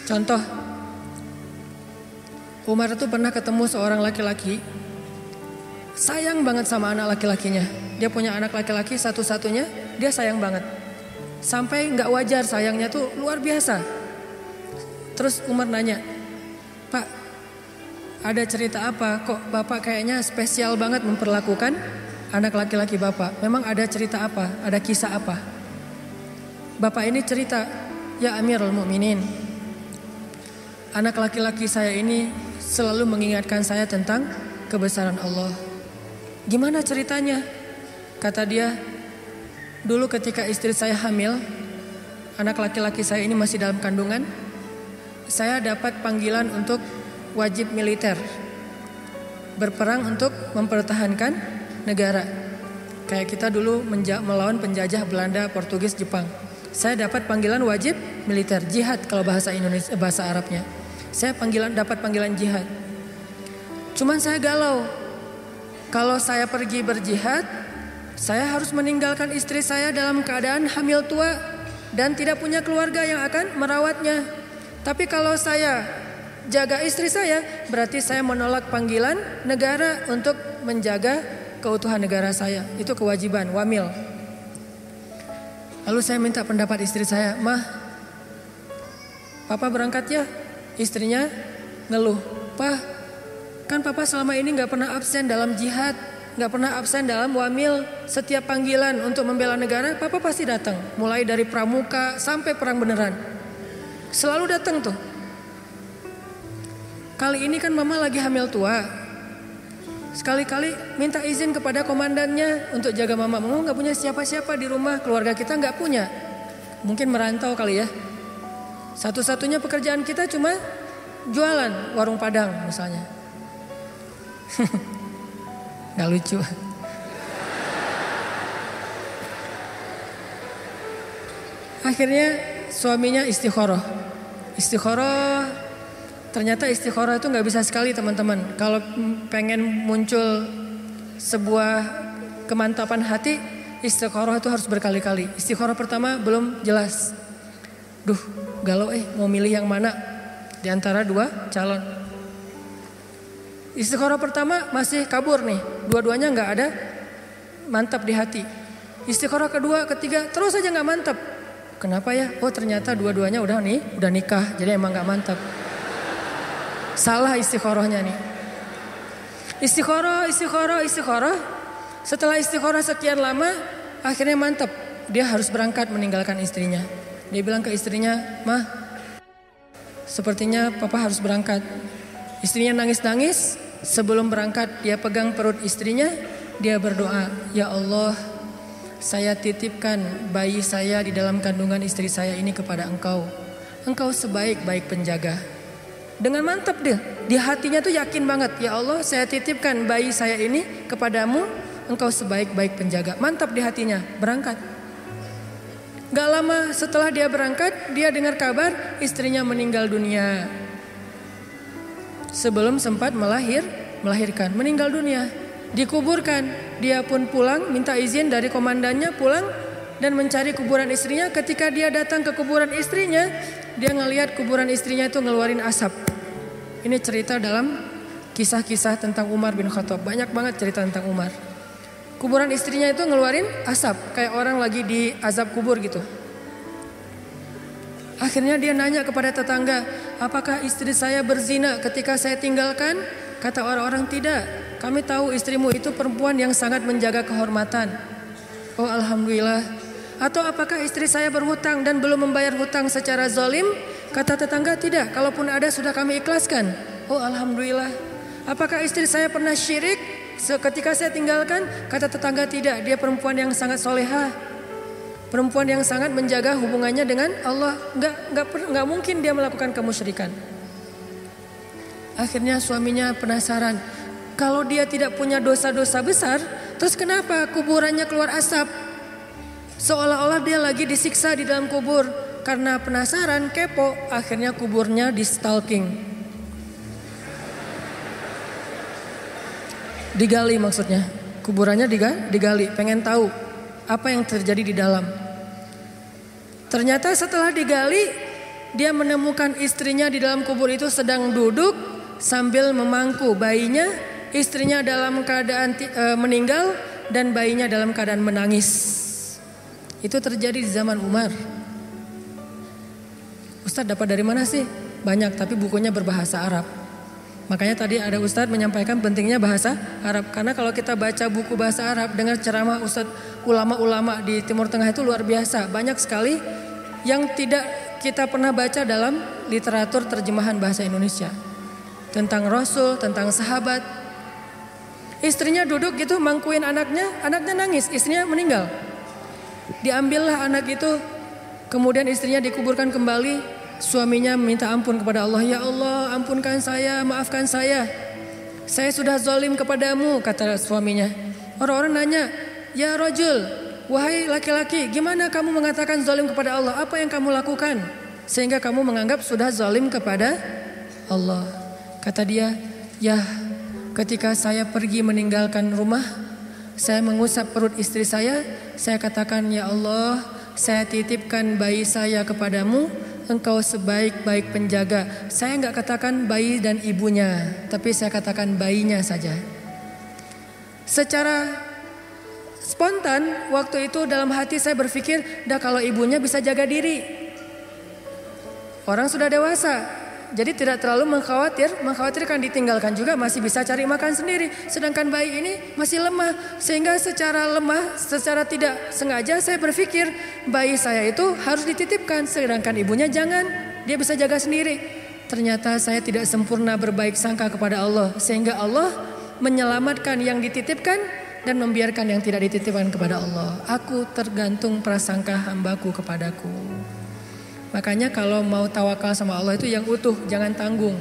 Contoh, Umar itu pernah ketemu seorang laki-laki, sayang banget sama anak laki-lakinya. Dia punya anak laki-laki satu-satunya, dia sayang banget. Sampai gak wajar sayangnya tuh luar biasa. Terus Umar nanya, Pak, ada cerita apa? Kok Bapak kayaknya spesial banget memperlakukan anak laki-laki Bapak? Memang ada cerita apa? Ada kisah apa? Bapak ini cerita, ya Amirul Mukminin, anak laki-laki saya ini selalu mengingatkan saya tentang kebesaran Allah. Gimana ceritanya? Kata dia, dulu ketika istri saya hamil, anak laki-laki saya ini masih dalam kandungan, saya dapat panggilan untuk wajib militer. Berperang untuk mempertahankan negara. Kayak kita dulu melawan penjajah Belanda, Portugis, Jepang. Saya dapat panggilan wajib militer, jihad kalau bahasa Indonesia, bahasa Arabnya. Saya dapat panggilan jihad. Cuman saya galau. Kalau saya pergi berjihad, saya harus meninggalkan istri saya dalam keadaan hamil tua dan tidak punya keluarga yang akan merawatnya. Tapi kalau saya jaga istri saya, berarti saya menolak panggilan negara untuk menjaga keutuhan negara saya. Itu kewajiban, wamil. Lalu saya minta pendapat istri saya, Mah, Papa berangkat ya? Istrinya ngeluh, Pak, kan Papa selama ini gak pernah absen dalam jihad, gak pernah absen dalam wamil. Setiap panggilan untuk membela negara, Papa pasti datang. Mulai dari pramuka sampai perang beneran. Selalu datang tuh. Kali ini kan Mama lagi hamil tua. Sekali-kali minta izin kepada komandannya untuk jaga mama. Mama nggak punya siapa-siapa di rumah, keluarga kita nggak punya. Mungkin merantau kali ya. Satu-satunya pekerjaan kita cuma jualan warung Padang misalnya. Gak lucu. Akhirnya suaminya istikharah. Ternyata istikharah itu gak bisa sekali teman-teman. Kalau pengen muncul sebuah kemantapan hati, istikharah itu harus berkali-kali. Istikharah pertama belum jelas. Galau mau milih yang mana di antara dua calon. Istikharah pertama masih kabur nih. Dua-duanya gak ada mantap di hati. Istikharah kedua, ketiga terus aja gak mantap. Kenapa ya? Oh ternyata dua-duanya udah nikah. Jadi emang gak mantap. Salah istikharahnya nih. Istikharah. Setelah istikharah sekian lama, akhirnya mantap. Dia harus berangkat meninggalkan istrinya. Dia bilang ke istrinya, "Mah, sepertinya papa harus berangkat." Istrinya nangis-nangis. Sebelum berangkat dia pegang perut istrinya. Dia berdoa, "Ya Allah, saya titipkan bayi saya di dalam kandungan istri saya ini kepada Engkau. Engkau sebaik-baik penjaga." Dengan mantap dia, di hatinya tuh yakin banget, "Ya Allah, saya titipkan bayi saya ini kepadamu, Engkau sebaik-baik penjaga." Mantap di hatinya, berangkat. Gak lama setelah dia berangkat, dia dengar kabar istrinya meninggal dunia. Sebelum sempat melahirkan, meninggal dunia. Dikuburkan, dia pun pulang, minta izin dari komandannya pulang dan mencari kuburan istrinya. Ketika dia datang ke kuburan istrinya, dia ngelihat kuburan istrinya itu ngeluarin asap. Ini cerita dalam kisah-kisah tentang Umar bin Khattab. Banyak banget cerita tentang Umar. Kuburan istrinya itu ngeluarin asap, kayak orang lagi di azab kubur gitu. Akhirnya dia nanya kepada tetangga, "Apakah istri saya berzina ketika saya tinggalkan?" Kata orang-orang, "Tidak, kami tahu istrimu itu perempuan yang sangat menjaga kehormatan." "Oh alhamdulillah." "Atau apakah istri saya berhutang dan belum membayar hutang secara zalim?" Kata tetangga, "Tidak, kalaupun ada sudah kami ikhlaskan." "Oh alhamdulillah." "Apakah istri saya pernah syirik ketika saya tinggalkan?" Kata tetangga, "Tidak, dia perempuan yang sangat solehah, perempuan yang sangat menjaga hubungannya dengan Allah. Nggak mungkin dia melakukan kemusyrikan." Akhirnya suaminya penasaran, kalau dia tidak punya dosa-dosa besar, terus kenapa kuburannya keluar asap? Seolah-olah dia lagi disiksa di dalam kubur. Karena penasaran, kepo, akhirnya kuburnya di stalking. Digali maksudnya, kuburannya digali, pengen tahu apa yang terjadi di dalam. Ternyata setelah digali, dia menemukan istrinya di dalam kubur itu sedang duduk sambil memangku bayinya. Istrinya dalam keadaan meninggal dan bayinya dalam keadaan menangis. Itu terjadi di zaman Umar. Ustadz dapat dari mana sih? Banyak, tapi bukunya berbahasa Arab. Makanya tadi ada Ustadz menyampaikan pentingnya bahasa Arab. Karena kalau kita baca buku bahasa Arab, dengar ceramah Ustadz ulama-ulama di Timur Tengah itu luar biasa. Banyak sekali yang tidak kita pernah baca dalam literatur terjemahan bahasa Indonesia. Tentang Rasul, tentang sahabat. Istrinya duduk gitu mangkuin anaknya nangis, istrinya meninggal. Diambillah anak itu. Kemudian istrinya dikuburkan kembali. Suaminya minta ampun kepada Allah. "Ya Allah, ampunkan saya, maafkan saya. Saya sudah zalim kepadamu," kata suaminya. Orang-orang nanya, "Ya rajul, wahai laki-laki, gimana kamu mengatakan zalim kepada Allah? Apa yang kamu lakukan sehingga kamu menganggap sudah zalim kepada Allah?" Kata dia, "Ya, ketika saya pergi meninggalkan rumah, saya mengusap perut istri saya katakan, ya Allah, saya titipkan bayi saya kepadamu, Engkau sebaik-baik penjaga." Saya enggak katakan bayi dan ibunya, tapi saya katakan bayinya saja. Secara spontan waktu itu dalam hati saya berpikir, dah kalau ibunya bisa jaga diri. Orang sudah dewasa. Jadi tidak terlalu mengkhawatirkan, ditinggalkan juga masih bisa cari makan sendiri. Sedangkan bayi ini masih lemah. Sehingga secara tidak sengaja saya berpikir bayi saya itu harus dititipkan. Sedangkan ibunya jangan, dia bisa jaga sendiri. Ternyata saya tidak sempurna berbaik sangka kepada Allah. Sehingga Allah menyelamatkan yang dititipkan dan membiarkan yang tidak dititipkan kepada Allah. Aku tergantung prasangka hambaku kepadaku. Makanya kalau mau tawakal sama Allah itu yang utuh, jangan tanggung.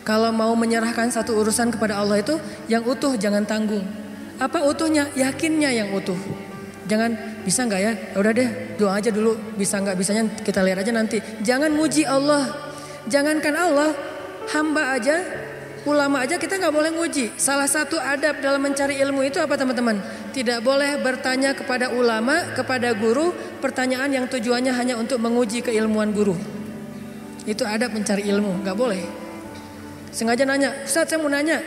Kalau mau menyerahkan satu urusan kepada Allah itu yang utuh, jangan tanggung. Apa utuhnya? Yakinnya yang utuh. Jangan bisa nggak ya? Udah deh, doa aja dulu. Bisa nggak bisanya kita lihat aja nanti. Jangan muji Allah. Jangankan Allah, hamba aja, ulama aja kita nggak boleh muji. Salah satu adab dalam mencari ilmu itu apa teman-teman? Tidak boleh bertanya kepada ulama, kepada guru, pertanyaan yang tujuannya hanya untuk menguji keilmuan guru. Itu adab mencari ilmu, nggak boleh. Sengaja nanya, Ustaz saya mau nanya,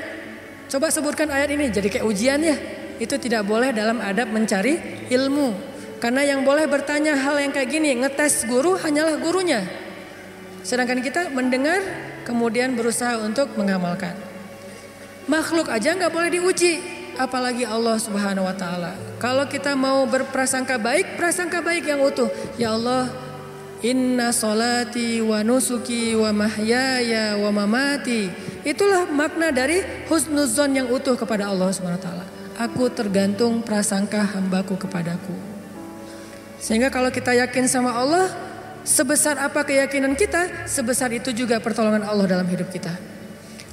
coba sebutkan ayat ini, jadi kayak ujian ya. Itu tidak boleh dalam adab mencari ilmu. Karena yang boleh bertanya hal yang kayak gini, ngetes guru hanyalah gurunya. Sedangkan kita mendengar, kemudian berusaha untuk mengamalkan. Makhluk aja nggak boleh diuji, apalagi Allah Subhanahu Wa Taala. Kalau kita mau berprasangka baik yang utuh. Ya Allah, inna solati wa nusuki wa mahyaya wa mamati. Itulah makna dari husnuzon yang utuh kepada Allah Subhanahu Wa Taala. Aku tergantung prasangka hambaku kepadaku. Sehingga kalau kita yakin sama Allah, sebesar apa keyakinan kita, sebesar itu juga pertolongan Allah dalam hidup kita.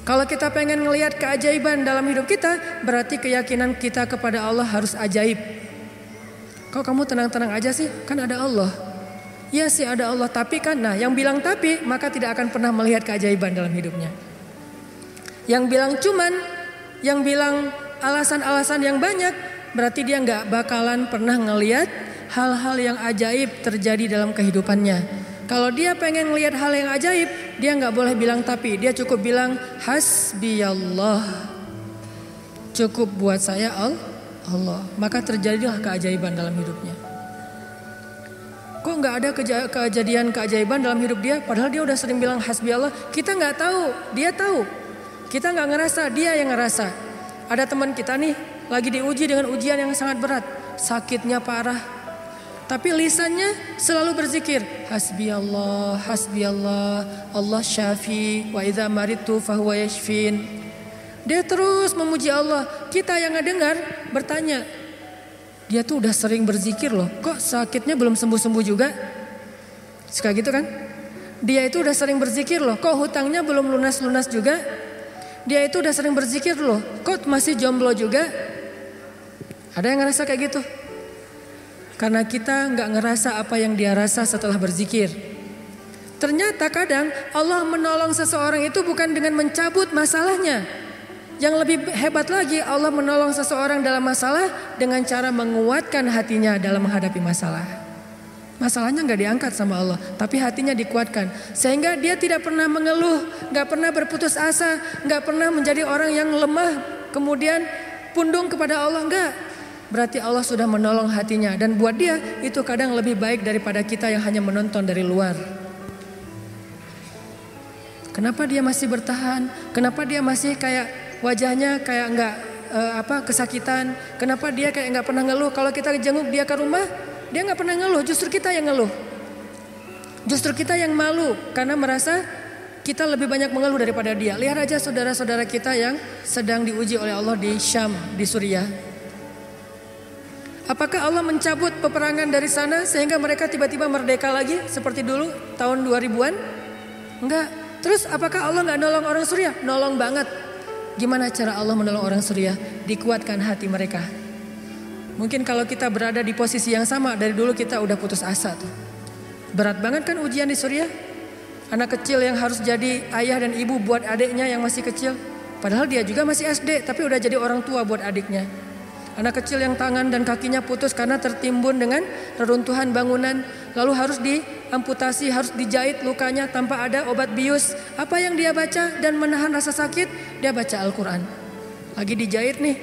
Kalau kita pengen ngelihat keajaiban dalam hidup kita, berarti keyakinan kita kepada Allah harus ajaib. Kok kamu tenang-tenang aja sih? Kan ada Allah. Ya sih ada Allah, tapi kan, nah yang bilang tapi, maka tidak akan pernah melihat keajaiban dalam hidupnya. Yang bilang cuman, yang bilang alasan-alasan yang banyak, berarti dia nggak bakalan pernah ngelihat hal-hal yang ajaib terjadi dalam kehidupannya. Kalau dia pengen ngelihat hal yang ajaib, dia nggak boleh bilang tapi, dia cukup bilang hasbiyallah. Cukup buat saya Allah. Maka terjadilah keajaiban dalam hidupnya. Kok nggak ada kejadian keajaiban dalam hidup dia? Padahal dia udah sering bilang hasbiyallah. Kita nggak tahu, dia tahu. Kita nggak ngerasa, dia yang ngerasa. Ada teman kita nih lagi diuji dengan ujian yang sangat berat, sakitnya parah. Tapi lisannya selalu berzikir, hasbiyallah, hasbiyallah, Allah syafi, wa idza maritu fahuwa yashfin. Dia terus memuji Allah. Kita yang ngedengar bertanya, dia tuh udah sering berzikir loh, kok sakitnya belum sembuh-sembuh juga? Suka gitu kan? Dia itu udah sering berzikir loh, kok hutangnya belum lunas-lunas juga? Dia itu udah sering berzikir loh, kok masih jomblo juga? Ada yang ngerasa kayak gitu? Karena kita nggak ngerasa apa yang dia rasa setelah berzikir. Ternyata kadang Allah menolong seseorang itu bukan dengan mencabut masalahnya. Yang lebih hebat lagi, Allah menolong seseorang dalam masalah dengan cara menguatkan hatinya dalam menghadapi masalah. Masalahnya nggak diangkat sama Allah, tapi hatinya dikuatkan. Sehingga dia tidak pernah mengeluh, nggak pernah berputus asa, nggak pernah menjadi orang yang lemah, kemudian pundung kepada Allah, enggak. Berarti Allah sudah menolong hatinya. Dan buat dia itu kadang lebih baik daripada kita yang hanya menonton dari luar. Kenapa dia masih bertahan? Kenapa dia masih kayak wajahnya kayak enggak kesakitan? Kenapa dia kayak enggak pernah ngeluh? Kalau kita jenguk dia ke rumah, dia enggak pernah ngeluh. Justru kita yang ngeluh. Justru kita yang malu karena merasa kita lebih banyak mengeluh daripada dia. Lihat aja saudara-saudara kita yang sedang diuji oleh Allah di Syam, di Suriah. Apakah Allah mencabut peperangan dari sana sehingga mereka tiba-tiba merdeka lagi seperti dulu tahun 2000-an? Enggak. Terus apakah Allah enggak nolong orang Suriah? Nolong banget. Gimana cara Allah menolong orang Suriah? Dikuatkan hati mereka. Mungkin kalau kita berada di posisi yang sama, dari dulu kita udah putus asa tuh. Berat banget kan ujian di Suriah? Anak kecil yang harus jadi ayah dan ibu buat adiknya yang masih kecil. Padahal dia juga masih SD, tapi udah jadi orang tua buat adiknya. Anak kecil yang tangan dan kakinya putus karena tertimbun dengan reruntuhan bangunan. Lalu harus diamputasi, harus dijahit lukanya tanpa ada obat bius. Apa yang dia baca dan menahan rasa sakit? Dia baca Al-Quran. Lagi dijahit nih,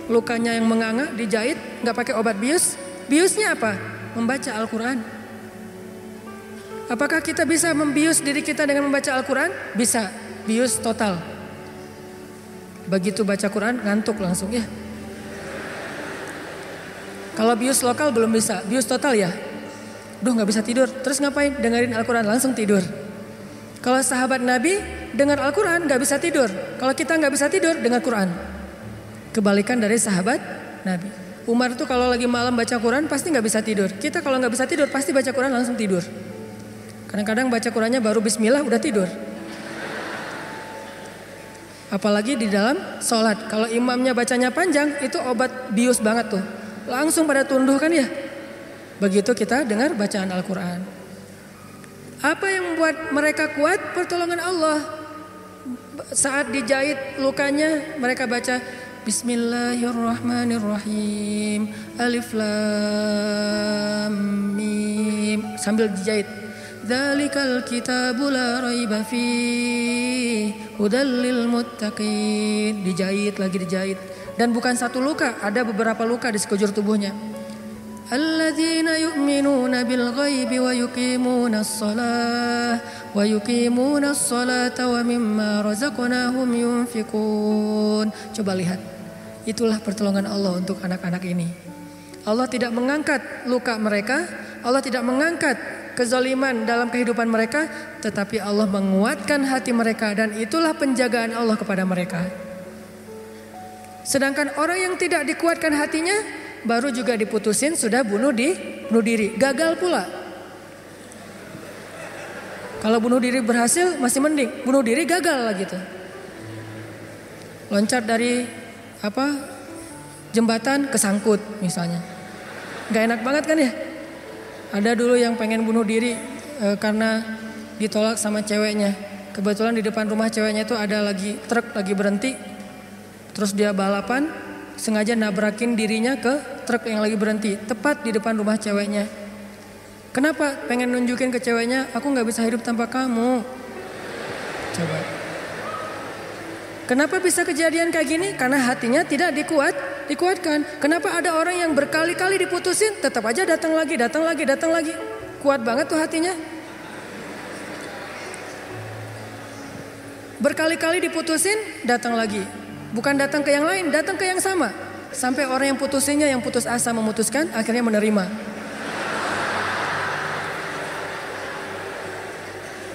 lukanya yang menganga dijahit, gak pakai obat bius. Biusnya apa? Membaca Al-Quran. Apakah kita bisa membius diri kita dengan membaca Al-Quran? Bisa, bius total. Begitu baca Quran ngantuk langsung ya. Kalau bius lokal belum bisa, bius total ya. Duh gak bisa tidur, terus ngapain? Dengerin Al-Quran langsung tidur. Kalau sahabat Nabi dengar Al-Quran nggak bisa tidur. Kalau kita nggak bisa tidur, dengar Quran. Kebalikan dari sahabat Nabi. Umar tuh kalau lagi malam baca Quran pasti nggak bisa tidur. Kita kalau nggak bisa tidur pasti baca Quran langsung tidur. Kadang-kadang baca Qurannya baru Bismillah udah tidur. Apalagi di dalam sholat. Kalau imamnya bacanya panjang itu obat bius banget tuh. Langsung pada tunduh kan ya. Begitu kita dengar bacaan Al-Quran. Apa yang membuat mereka kuat? Pertolongan Allah. Saat dijahit lukanya mereka baca Bismillahirrahmanirrahim. Alif Lam Mim. Sambil dijahit. Dzalikal kitabu la raiba fihi hudal lil muttaqin. Dijahit lagi dijahit. Dan bukan satu luka, ada beberapa luka di sekujur tubuhnya. Alladzina yu'minuna bil ghaibi wa yuqimunas salata wa mimma razaqnahum yunfiqun. Coba lihat. Itulah pertolongan Allah untuk anak-anak ini. Allah tidak mengangkat luka mereka, Allah tidak mengangkat kezaliman dalam kehidupan mereka, tetapi Allah menguatkan hati mereka dan itulah penjagaan Allah kepada mereka. Sedangkan orang yang tidak dikuatkan hatinya, baru juga diputusin sudah bunuh diri, gagal pula. Kalau bunuh diri berhasil masih mending, bunuh diri gagal lah gitu. Loncat dari jembatan kesangkut misalnya. Gak enak banget kan ya? Ada dulu yang pengen bunuh diri karena ditolak sama ceweknya. Kebetulan di depan rumah ceweknya itu ada truk lagi berhenti. Terus dia balapan, sengaja nabrakin dirinya ke truk yang lagi berhenti, tepat di depan rumah ceweknya. Kenapa? Pengen nunjukin ke ceweknya, aku gak bisa hidup tanpa kamu. Coba. Kenapa bisa kejadian kayak gini? Karena hatinya tidak dikuatkan. Kenapa ada orang yang berkali-kali diputusin, tetap aja datang lagi. Kuat banget tuh hatinya. Berkali-kali diputusin, datang lagi. Bukan datang ke yang lain, datang ke yang sama. Sampai orang yang putusinnya, yang putus asa memutuskan, akhirnya menerima.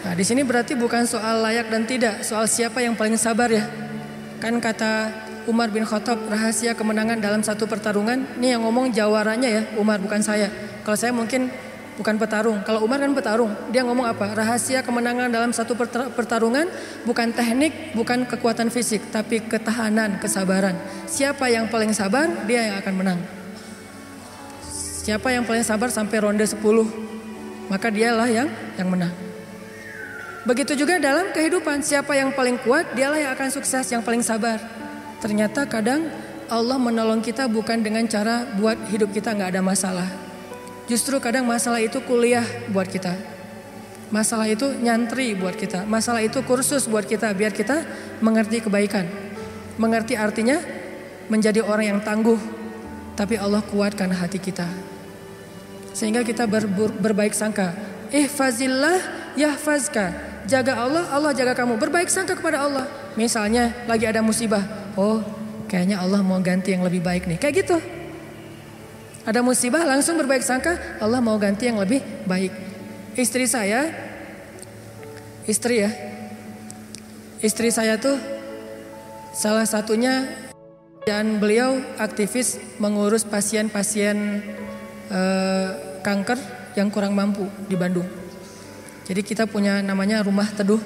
Nah, di sini berarti bukan soal layak dan tidak, soal siapa yang paling sabar ya. Kan kata Umar bin Khattab, rahasia kemenangan dalam satu pertarungan. Ini yang ngomong jawaranya ya, Umar bukan saya. Kalau saya mungkin bukan petarung. Kalau Umar kan petarung. Dia ngomong apa? Rahasia kemenangan dalam satu pertarungan bukan teknik, bukan kekuatan fisik, tapi ketahanan, kesabaran. Siapa yang paling sabar, dia yang akan menang. Siapa yang paling sabar sampai ronde 10, maka dialah yang menang. Begitu juga dalam kehidupan, siapa yang paling kuat, dialah yang akan sukses, yang paling sabar. Ternyata kadang Allah menolong kita bukan dengan cara buat hidup kita gak ada masalah. Justru kadang masalah itu kuliah buat kita. Masalah itu nyantri buat kita. Masalah itu kursus buat kita, biar kita mengerti kebaikan. Mengerti artinya menjadi orang yang tangguh. Tapi Allah kuatkan hati kita. Sehingga kita berbaik sangka. Ihfazillah yahfazka. Jaga Allah, Allah jaga kamu. Berbaik sangka kepada Allah. Misalnya lagi ada musibah. Oh, kayaknya Allah mau ganti yang lebih baik nih. Kayak gitu. Ada musibah langsung berbaik sangka, Allah mau ganti yang lebih baik. Istri saya tuh salah satunya, dan beliau aktivis mengurus pasien-pasien kanker yang kurang mampu di Bandung. Jadi kita punya namanya Rumah Teduh,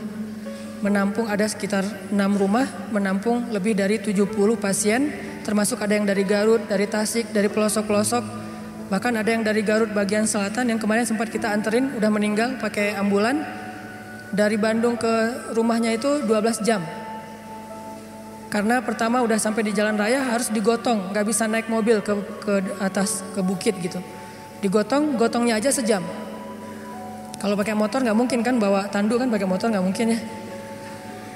menampung ada sekitar 6 rumah, menampung lebih dari 70 pasien, termasuk ada yang dari Garut, dari Tasik, dari pelosok-pelosok. Bahkan ada yang dari Garut bagian selatan yang kemarin sempat kita anterin, udah meninggal pakai ambulan. Dari Bandung ke rumahnya itu 12 jam. Karena pertama udah sampai di jalan raya harus digotong, gak bisa naik mobil ke atas, ke bukit gitu. Gotongnya aja sejam. Kalau pakai motor nggak mungkin kan, bawa tandu kan, pakai motor nggak mungkin ya.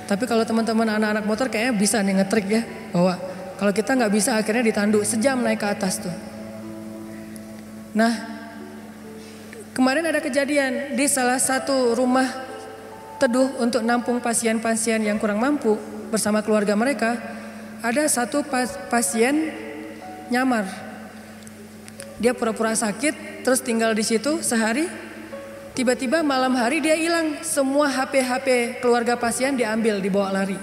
Tapi kalau teman-teman anak-anak motor kayaknya bisa nih ngetrik ya, bawa. Kalau kita nggak bisa akhirnya ditandu, sejam naik ke atas tuh. Nah, kemarin ada kejadian di salah satu rumah teduh untuk nampung pasien-pasien yang kurang mampu bersama keluarga mereka. Ada satu pasien nyamar. Dia pura-pura sakit, terus tinggal di situ sehari. Tiba-tiba malam hari dia hilang. Semua HP keluarga pasien diambil, dibawa lari.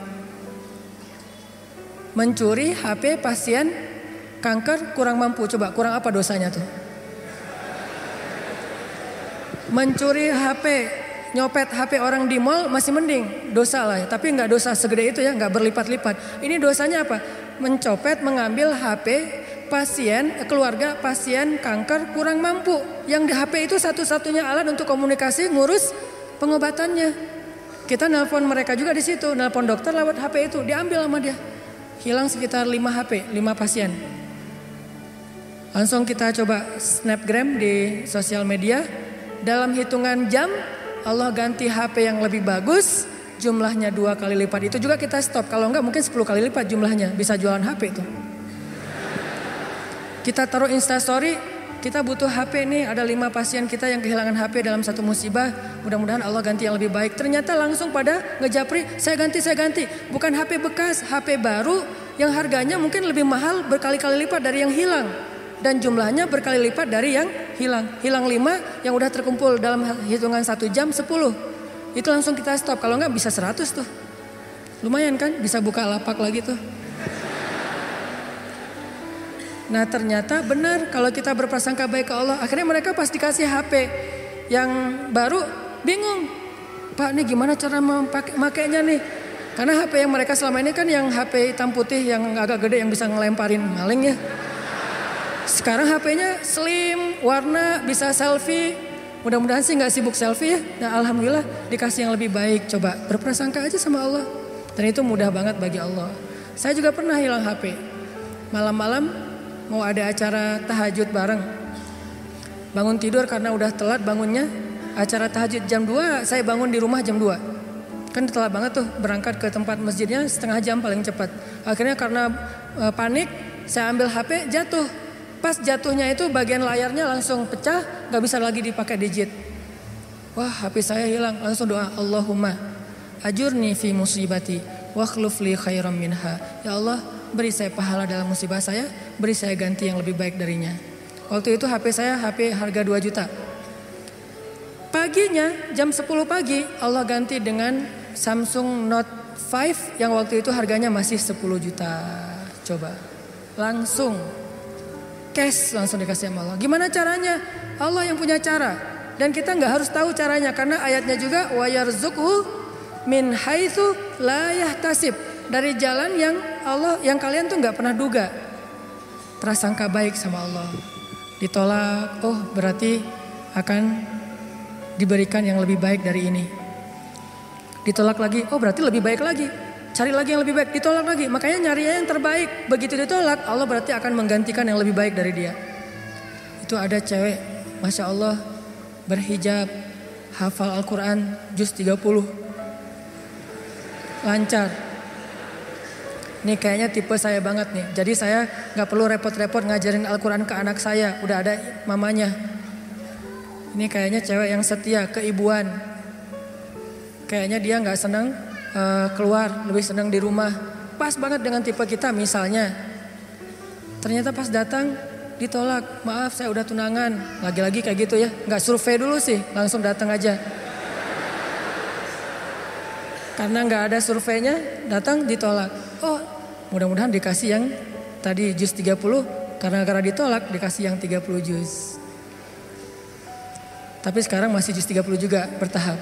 Mencuri HP pasien kanker kurang mampu. Coba kurang apa dosanya tuh? Mencuri HP, nyopet HP orang di mall masih mending. Dosa lah ya. Tapi gak dosa segede itu ya, gak berlipat-lipat. Ini dosanya apa? Mencopet, mengambil HP pasien, keluarga pasien kanker kurang mampu. Yang di HP itu satu-satunya alat untuk komunikasi, ngurus pengobatannya. Kita nelpon mereka juga di situ, nelpon dokter lewat HP itu, diambil sama dia. Hilang sekitar 5 HP, 5 pasien. Langsung kita coba snapgram di sosial media. Dalam hitungan jam Allah ganti HP yang lebih bagus, jumlahnya 2 kali lipat. Itu juga kita stop, kalau enggak mungkin 10 kali lipat jumlahnya, bisa jualan HP itu. Kita taruh Instastory, kita butuh HP nih, ada 5 pasien kita yang kehilangan HP dalam satu musibah. Mudah-mudahan Allah ganti yang lebih baik. Ternyata langsung pada ngejapri, saya ganti. Bukan HP bekas, HP baru yang harganya mungkin lebih mahal berkali-kali lipat dari yang hilang. Dan jumlahnya berkali lipat dari yang hilang. Hilang 5, yang udah terkumpul dalam hitungan 1 jam 10. Itu langsung kita stop, kalau enggak bisa 100 tuh. Lumayan kan, bisa buka lapak lagi tuh. Nah ternyata benar kalau kita berprasangka baik ke Allah. Akhirnya mereka pas dikasih HP yang baru bingung. Pak ini gimana cara memakainya nih. Karena HP yang mereka selama ini kan yang HP hitam putih yang agak gede yang bisa ngelemparin maling ya. Sekarang HP-nya slim, warna, bisa selfie. Mudah-mudahan sih gak sibuk selfie ya. Nah alhamdulillah dikasih yang lebih baik. Coba berprasangka aja sama Allah. Dan itu mudah banget bagi Allah. Saya juga pernah hilang HP. Malam-malam mau ada acara tahajud bareng. Bangun tidur karena udah telat bangunnya. Acara tahajud jam 2, saya bangun di rumah jam 2. Kan telat banget tuh, berangkat ke tempat masjidnya setengah jam paling cepat. Akhirnya karena panik, saya ambil HP, jatuh. Pas jatuhnya itu bagian layarnya langsung pecah, gak bisa lagi dipakai digit. Wah HP saya hilang, langsung doa, Allahumma ajurni fi musibati wa khluf li khairam minha. Ya Allah, beri saya pahala dalam musibah saya, beri saya ganti yang lebih baik darinya. Waktu itu HP saya HP harga 2 juta. Paginya jam 10 pagi Allah ganti dengan Samsung Note 5 yang waktu itu harganya masih 10 juta. Coba langsung cash langsung dikasih sama Allah. Gimana caranya? Allah yang punya cara. Dan kita gak harus tahu caranya karena ayatnya juga wa yarzuqhu min haitsu la yahtasib. Dari jalan yang Allah yang kalian tuh nggak pernah duga. Prasangka baik sama Allah. Ditolak, oh berarti akan diberikan yang lebih baik dari ini. Ditolak lagi, oh berarti lebih baik lagi. Cari lagi yang lebih baik, ditolak lagi. Makanya nyari yang terbaik. Begitu ditolak, Allah berarti akan menggantikan yang lebih baik dari dia. Itu ada cewek, Masya Allah, berhijab, hafal Al-Quran, juz 30. Lancar. Ini kayaknya tipe saya banget nih. Jadi saya gak perlu repot-repot ngajarin Al-Quran ke anak saya. Udah ada mamanya. Ini kayaknya cewek yang setia, keibuan. Kayaknya dia gak senang keluar, lebih senang di rumah. Pas banget dengan tipe kita misalnya. Ternyata pas datang ditolak. Maaf saya udah tunangan. Lagi-lagi kayak gitu ya. Gak survei dulu sih, langsung datang aja. Karena gak ada surveinya, datang ditolak. Oh mudah-mudahan dikasih yang tadi juz 30. Karena ditolak dikasih yang 30 juz. Tapi sekarang masih juz 30 juga bertahap.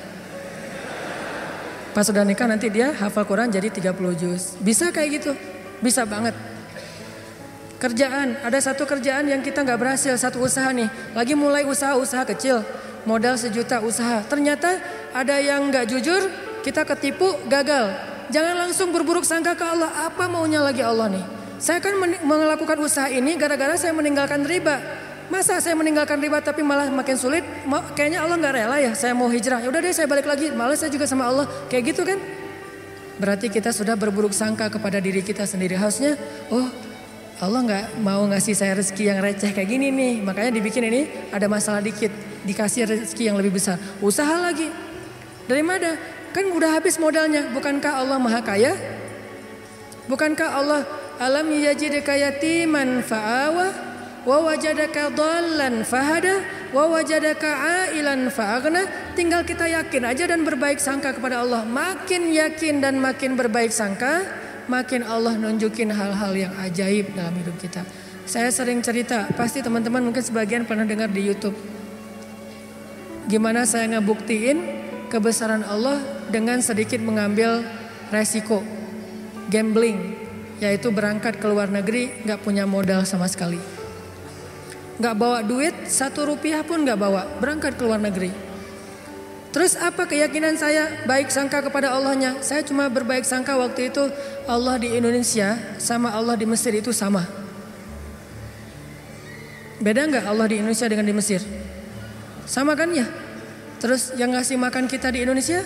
Pas sudah nikah nanti dia hafal Quran jadi 30 juz. Bisa kayak gitu, bisa banget. Kerjaan, ada satu kerjaan yang kita gak berhasil, satu usaha nih. Lagi mulai usaha kecil, modal 1 juta usaha. Ternyata ada yang gak jujur, kita ketipu, gagal. Jangan langsung berburuk sangka ke Allah. Apa maunya lagi Allah nih? Saya kan melakukan usaha ini gara-gara saya meninggalkan riba. Masa saya meninggalkan riba tapi malah makin sulit? Kayaknya Allah gak rela ya. Saya mau hijrah. Ya udah deh saya balik lagi. Malah saya juga sama Allah. Kayak gitu kan? Berarti kita sudah berburuk sangka kepada diri kita sendiri. Harusnya, oh Allah gak mau ngasih saya rezeki yang receh kayak gini nih. Makanya dibikin ini ada masalah dikit. Dikasih rezeki yang lebih besar. Usaha lagi. Dari mana? Kan udah habis modalnya. Bukankah Allah maha kaya? Bukankah Allah alam yajidka yatiman fa'awa wa wajadaka dhallan fahada wa wajadaka ailan fa'aghna tinggal kita yakin aja dan berbaik sangka kepada Allah. Makin yakin dan makin berbaik sangka, makin Allah nunjukin hal-hal yang ajaib dalam hidup kita. Saya sering cerita, pasti teman-teman mungkin sebagian pernah dengar di YouTube. Gimana saya ngebuktiin kebesaran Allah dengan sedikit mengambil resiko gambling, yaitu berangkat ke luar negeri gak punya modal sama sekali, gak bawa duit 1 rupiah pun gak bawa, berangkat ke luar negeri. Terus apa keyakinan saya? Baik sangka kepada Allahnya. Saya cuma berbaik sangka waktu itu Allah di Indonesia sama Allah di Mesir itu sama. Beda gak Allah di Indonesia dengan di Mesir? Sama kan ya? Terus yang ngasih makan kita di Indonesia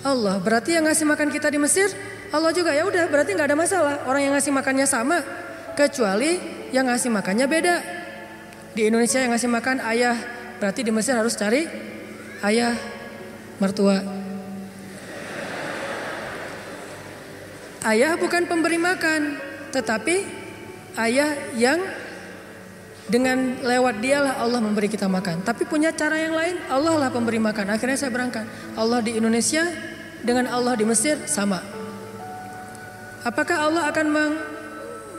Allah, berarti yang ngasih makan kita di Mesir Allah juga. Ya udah, berarti nggak ada masalah. Orang yang ngasih makannya sama, kecuali yang ngasih makannya beda. Di Indonesia yang ngasih makan ayah, berarti di Mesir harus cari ayah mertua. Ayah bukan pemberi makan, tetapi ayah yang dengan lewat dialah Allah memberi kita makan. Tapi punya cara yang lain, Allah lah pemberi makan. Akhirnya saya berangkat. Allah di Indonesia dengan Allah di Mesir sama. Apakah Allah akan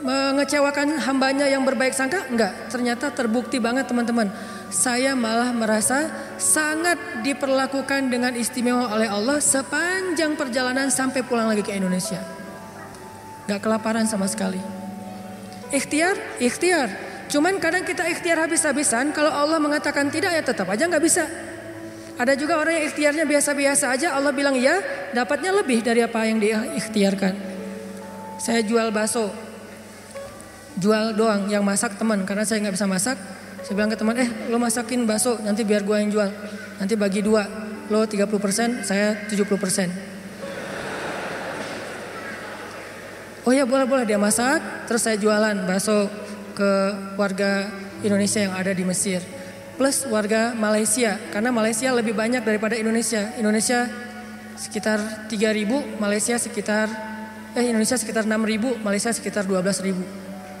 mengecewakan hambanya yang berbaik sangka? Enggak. Ternyata terbukti banget teman-teman. Saya malah merasa sangat diperlakukan dengan istimewa oleh Allah sepanjang perjalanan sampai pulang lagi ke Indonesia. Enggak kelaparan sama sekali. Ikhtiar. Cuman kadang kita ikhtiar habis-habisan, kalau Allah mengatakan tidak ya tetap aja nggak bisa. Ada juga orang yang ikhtiarnya biasa-biasa aja, Allah bilang ya, dapatnya lebih dari apa yang dia ikhtiarkan. Saya jual bakso, jual doang, yang masak teman, karena saya nggak bisa masak. Saya bilang ke teman, lo masakin bakso, nanti biar gua yang jual. Nanti bagi 2, lo 30%, saya 70%. Oh ya boleh dia masak, terus saya jualan bakso ke warga Indonesia yang ada di Mesir, plus warga Malaysia, karena Malaysia lebih banyak daripada Indonesia. Indonesia sekitar 3.000, Malaysia sekitar Indonesia sekitar 6.000, Malaysia sekitar 12.000,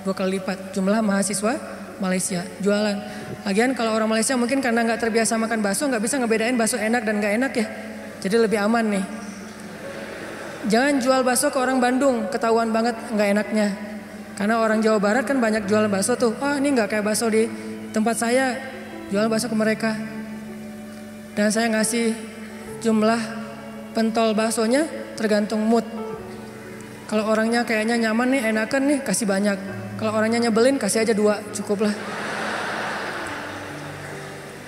2 kali lipat jumlah mahasiswa Malaysia. Jualan. Lagian kalau orang Malaysia mungkin karena nggak terbiasa makan bakso, nggak bisa ngebedain bakso enak dan nggak enak ya, jadi lebih aman nih. Jangan jual bakso ke orang Bandung, ketahuan banget nggak enaknya. Karena orang Jawa Barat kan banyak jual bakso tuh. Oh ini gak kayak bakso di tempat saya. Jual bakso ke mereka. Dan saya ngasih jumlah pentol baksonya tergantung mood. Kalau orangnya kayaknya nyaman nih, enakan nih, kasih banyak. Kalau orangnya nyebelin, kasih aja 2, cukup lah.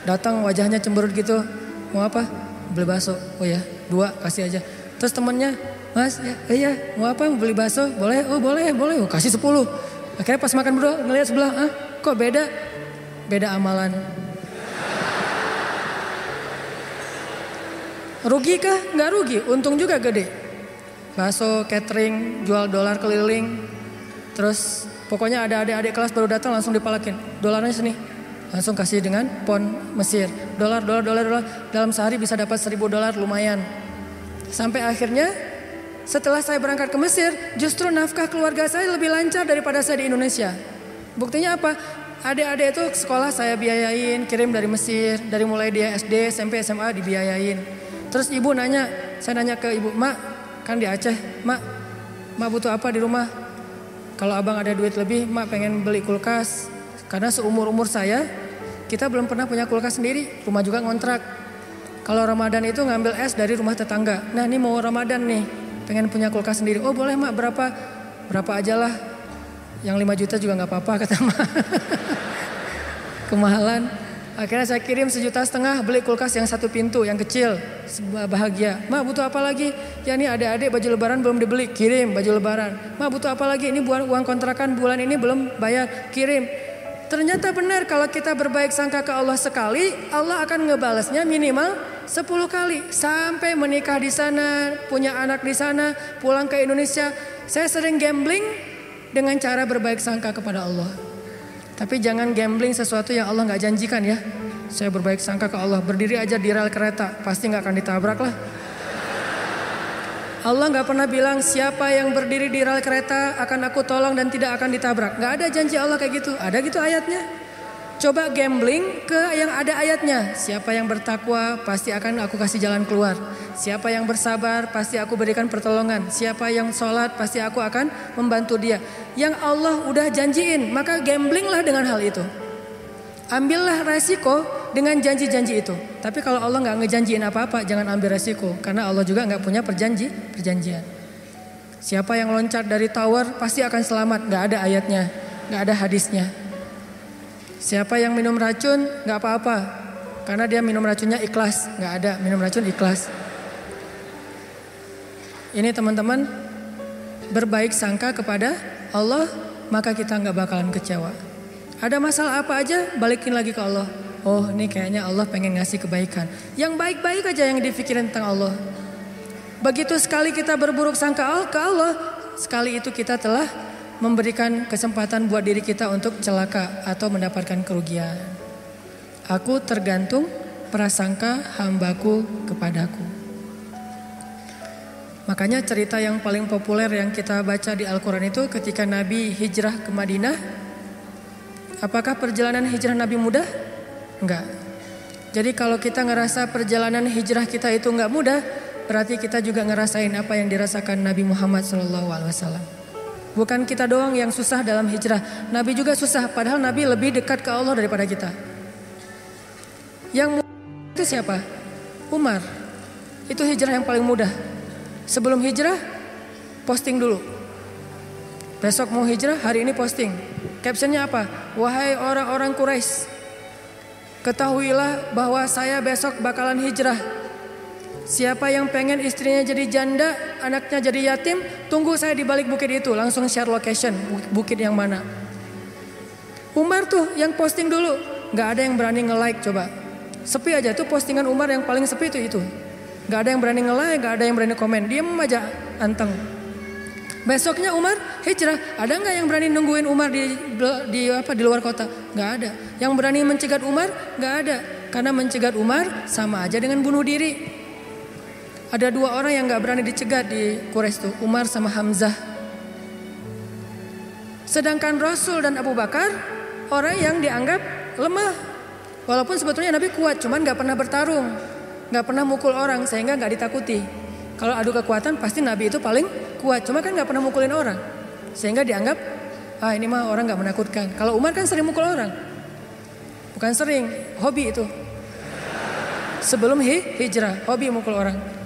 Datang wajahnya cemberut gitu. Mau apa? Beli bakso. Oh ya 2 kasih aja. Terus temennya, Mas, iya, mau apa? Mau beli bakso? Boleh? Oh boleh. Oh, kasih 10. Akhirnya pas makan berdua ngeliat sebelah, kok beda? Beda amalan. Rugi kah? Nggak rugi, untung juga gede. Bakso, catering, jual dolar keliling. Terus pokoknya ada adik-adik kelas baru datang langsung dipalakin. Dolarnya sini. Langsung kasih dengan pon Mesir. Dolar. Dalam sehari bisa dapat $1.000 lumayan. Sampai akhirnya setelah saya berangkat ke Mesir, justru nafkah keluarga saya lebih lancar daripada saya di Indonesia. Buktinya apa? Adik-adik itu sekolah saya biayain, kirim dari Mesir, dari mulai dia SD, SMP, SMA dibiayain. Terus ibu nanya, saya nanya ke ibu, Mak, kan di Aceh, Mak butuh apa di rumah? Kalau abang ada duit lebih, Mak pengen beli kulkas. Karena seumur-umur saya, kita belum pernah punya kulkas sendiri, rumah juga ngontrak. Kalau Ramadan itu ngambil es dari rumah tetangga. Nah ini mau Ramadan nih, pengen punya kulkas sendiri. Oh boleh Mak, berapa aja lah. Yang 5 juta juga gak apa-apa kata Mak. Kemahalan. Akhirnya saya kirim 1,5 juta beli kulkas yang 1 pintu, yang kecil. Bahagia. Mak butuh apa lagi? Ya ini adik-adik baju lebaran belum dibeli, kirim baju lebaran. Mak butuh apa lagi? Ini uang kontrakan bulan ini belum bayar, kirim. Ternyata benar kalau kita berbaik sangka ke Allah sekali, Allah akan ngebalasnya minimal 10 kali. Sampai menikah di sana, punya anak di sana, pulang ke Indonesia. Saya sering gambling dengan cara berbaik sangka kepada Allah. Tapi jangan gambling sesuatu yang Allah gak janjikan ya. Saya berbaik sangka ke Allah, berdiri aja di rel kereta, pasti gak akan ditabrak lah. Allah gak pernah bilang siapa yang berdiri di rel kereta akan aku tolong dan tidak akan ditabrak. Gak ada janji Allah kayak gitu. Ada gitu ayatnya. Coba gambling ke yang ada ayatnya. Siapa yang bertakwa pasti akan aku kasih jalan keluar. Siapa yang bersabar pasti aku berikan pertolongan. Siapa yang sholat pasti aku akan membantu dia. Yang Allah udah janjiin, maka gamblinglah dengan hal itu. Ambillah resiko dengan janji-janji itu. Tapi kalau Allah gak ngejanjiin apa-apa, jangan ambil resiko. Karena Allah juga gak punya perjanjian. Siapa yang loncat dari tower pasti akan selamat. Gak ada ayatnya, gak ada hadisnya. Siapa yang minum racun gak apa-apa, karena dia minum racunnya ikhlas. Gak ada minum racun ikhlas. Ini teman-teman, berbaik sangka kepada Allah, maka kita gak bakalan kecewa. Ada masalah apa aja, balikin lagi ke Allah. Oh, ini kayaknya Allah pengen ngasih kebaikan. Yang baik-baik aja yang dipikirin tentang Allah. Begitu sekali kita berburuk sangka ke Allah, sekali itu kita telah memberikan kesempatan buat diri kita untuk celaka atau mendapatkan kerugian. Aku tergantung prasangka hambaku kepadaku. Makanya cerita yang paling populer yang kita baca di Al-Quran itu ketika Nabi hijrah ke Madinah. Apakah perjalanan hijrah Nabi mudah? Enggak. Jadi kalau kita ngerasa perjalanan hijrah kita itu enggak mudah, berarti kita juga ngerasain apa yang dirasakan Nabi Muhammad SAW. Bukan kita doang yang susah dalam hijrah. Nabi juga susah, padahal Nabi lebih dekat ke Allah daripada kita. Yang mudah itu siapa? Umar. Itu hijrah yang paling mudah. Sebelum hijrah, posting dulu. Besok mau hijrah, hari ini posting. Captionnya apa? Wahai orang-orang Quraisy, ketahuilah bahwa saya besok bakalan hijrah. Siapa yang pengen istrinya jadi janda, anaknya jadi yatim, tunggu saya di balik bukit itu. Langsung share location, bukit yang mana. Umar tuh yang posting dulu. Gak ada yang berani nge-like coba. Sepi aja tuh postingan Umar yang paling sepi itu. Gak ada yang berani nge-like, gak ada yang berani komen. Diem aja, anteng. Besoknya Umar hijrah. Ada gak yang berani nungguin Umar di luar kota? Gak ada. Yang berani mencegat Umar? Gak ada. Karena mencegat Umar sama aja dengan bunuh diri. Ada dua orang yang gak berani dicegat di Quraisy itu, Umar sama Hamzah. Sedangkan Rasul dan Abu Bakar orang yang dianggap lemah. Walaupun sebetulnya Nabi kuat, cuman gak pernah bertarung, gak pernah mukul orang sehingga gak ditakuti. Kalau adu kekuatan pasti Nabi itu paling kuat, cuma kan gak pernah mukulin orang, sehingga dianggap ini mah orang gak menakutkan. Kalau Umar kan sering mukul orang, bukan sering, hobi itu. Sebelum hijrah, hobi mukul orang.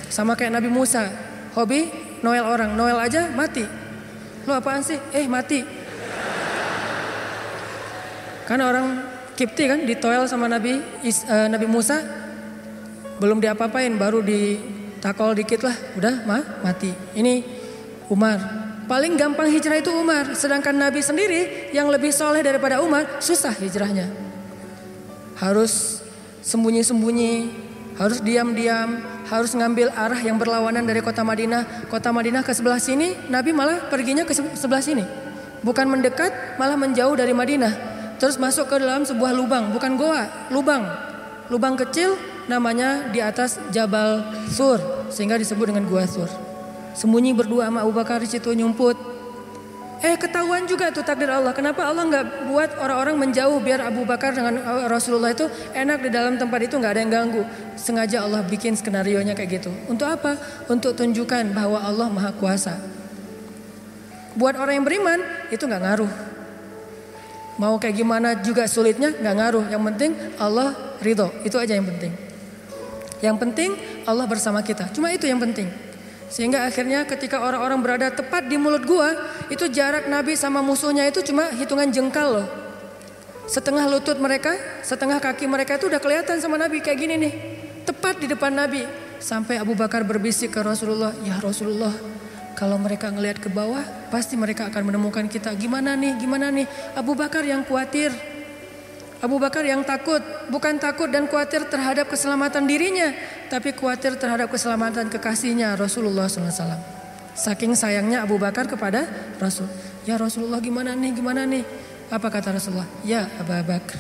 Sama kayak Nabi Musa, hobi noel orang, noel aja mati. Lo apaan sih? Mati. Karena orang Kipti kan ditoel sama Nabi Musa, belum diapa-apain, baru ditakol dikit lah, udah mati. Ini Umar. Paling gampang hijrah itu Umar, sedangkan Nabi sendiri yang lebih soleh daripada Umar, susah hijrahnya. Harus sembunyi-sembunyi, harus diam-diam. Harus ngambil arah yang berlawanan dari kota Madinah. Kota Madinah ke sebelah sini, Nabi malah perginya ke sebelah sini. Bukan mendekat, malah menjauh dari Madinah. Terus masuk ke dalam sebuah lubang, bukan goa, lubang. Lubang kecil namanya di atas Jabal Sur, sehingga disebut dengan Gua Sur. Sembunyi berdua sama Abu Bakar di situ nyumput. Ketahuan juga tuh takdir Allah. Kenapa Allah nggak buat orang-orang menjauh biar Abu Bakar dengan Rasulullah itu enak di dalam tempat itu, nggak ada yang ganggu. Sengaja Allah bikin skenarionya kayak gitu. Untuk apa? Untuk tunjukkan bahwa Allah Maha Kuasa. Buat orang yang beriman itu nggak ngaruh. Mau kayak gimana juga sulitnya nggak ngaruh. Yang penting Allah ridho. Itu aja yang penting. Yang penting Allah bersama kita. Cuma itu yang penting. Sehingga akhirnya ketika orang-orang berada tepat di mulut gua, itu jarak Nabi sama musuhnya itu cuma hitungan jengkal loh. Setengah lutut mereka, setengah kaki mereka itu udah kelihatan sama Nabi kayak gini nih. Tepat di depan Nabi. Sampai Abu Bakar berbisik ke Rasulullah, "Ya Rasulullah, kalau mereka ngelihat ke bawah, pasti mereka akan menemukan kita. Gimana nih? Abu Bakar yang khawatir. Abu Bakar yang takut, bukan takut dan khawatir terhadap keselamatan dirinya, tapi khawatir terhadap keselamatan kekasihnya Rasulullah SAW. Saking sayangnya Abu Bakar kepada Rasul. Ya Rasulullah gimana nih? Apa kata Rasulullah? Ya Abu Bakar.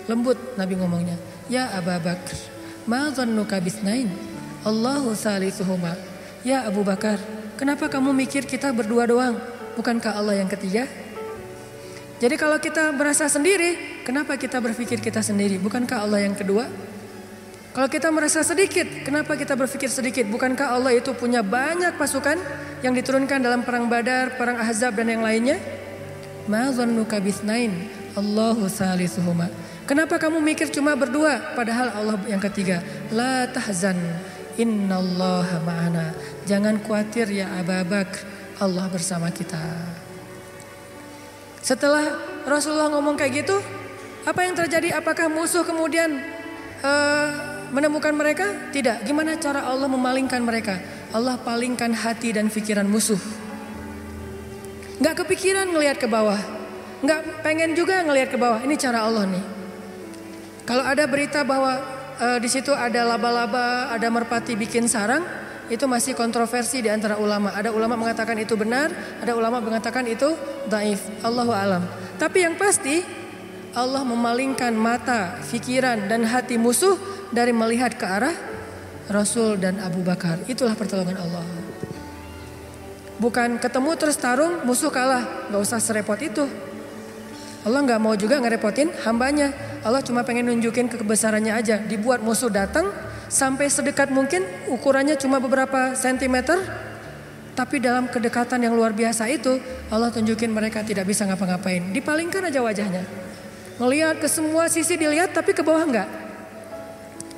Lembut Nabi ngomongnya. Ya Abu Bakar. Ma dhannuka bisnain? Allahu salisuhuma. Ya Abu Bakar, kenapa kamu mikir kita berdua doang? Bukankah Allah yang ketiga? Jadi kalau kita merasa sendiri, kenapa kita berpikir kita sendiri? Bukankah Allah yang kedua? Kalau kita merasa sedikit, kenapa kita berpikir sedikit? Bukankah Allah itu punya banyak pasukan yang diturunkan dalam perang Badar, perang Ahzab dan yang lainnya? Ma dhannuka bitsnain Allahu salisuhuma. Kenapa kamu mikir cuma berdua padahal Allah yang ketiga? La tahzan innallaha ma'ana. Jangan khawatir ya Abu Bakar, Allah bersama kita. Setelah Rasulullah ngomong kayak gitu, apa yang terjadi? Apakah musuh kemudian menemukan mereka? Tidak. Gimana cara Allah memalingkan mereka? Allah palingkan hati dan pikiran musuh. Gak kepikiran ngelihat ke bawah, gak pengen juga ngelihat ke bawah. Ini cara Allah nih. Kalau ada berita bahwa di situ ada laba-laba, ada merpati bikin sarang, itu masih kontroversi di antara ulama. Ada ulama mengatakan itu benar, ada ulama mengatakan itu dhaif. Allahu alam. Tapi yang pasti Allah memalingkan mata, pikiran dan hati musuh dari melihat ke arah Rasul dan Abu Bakar. Itulah pertolongan Allah. Bukan ketemu terus tarung, musuh kalah. Gak usah serepot itu. Allah gak mau juga ngerepotin hambanya. Allah cuma pengen nunjukin kebesarannya aja. Dibuat musuh datang sampai sedekat mungkin, ukurannya cuma beberapa sentimeter. Tapi dalam kedekatan yang luar biasa itu, Allah tunjukin mereka tidak bisa ngapa-ngapain. Dipalingkan aja wajahnya. Ngelihat ke semua sisi dilihat tapi ke bawah enggak.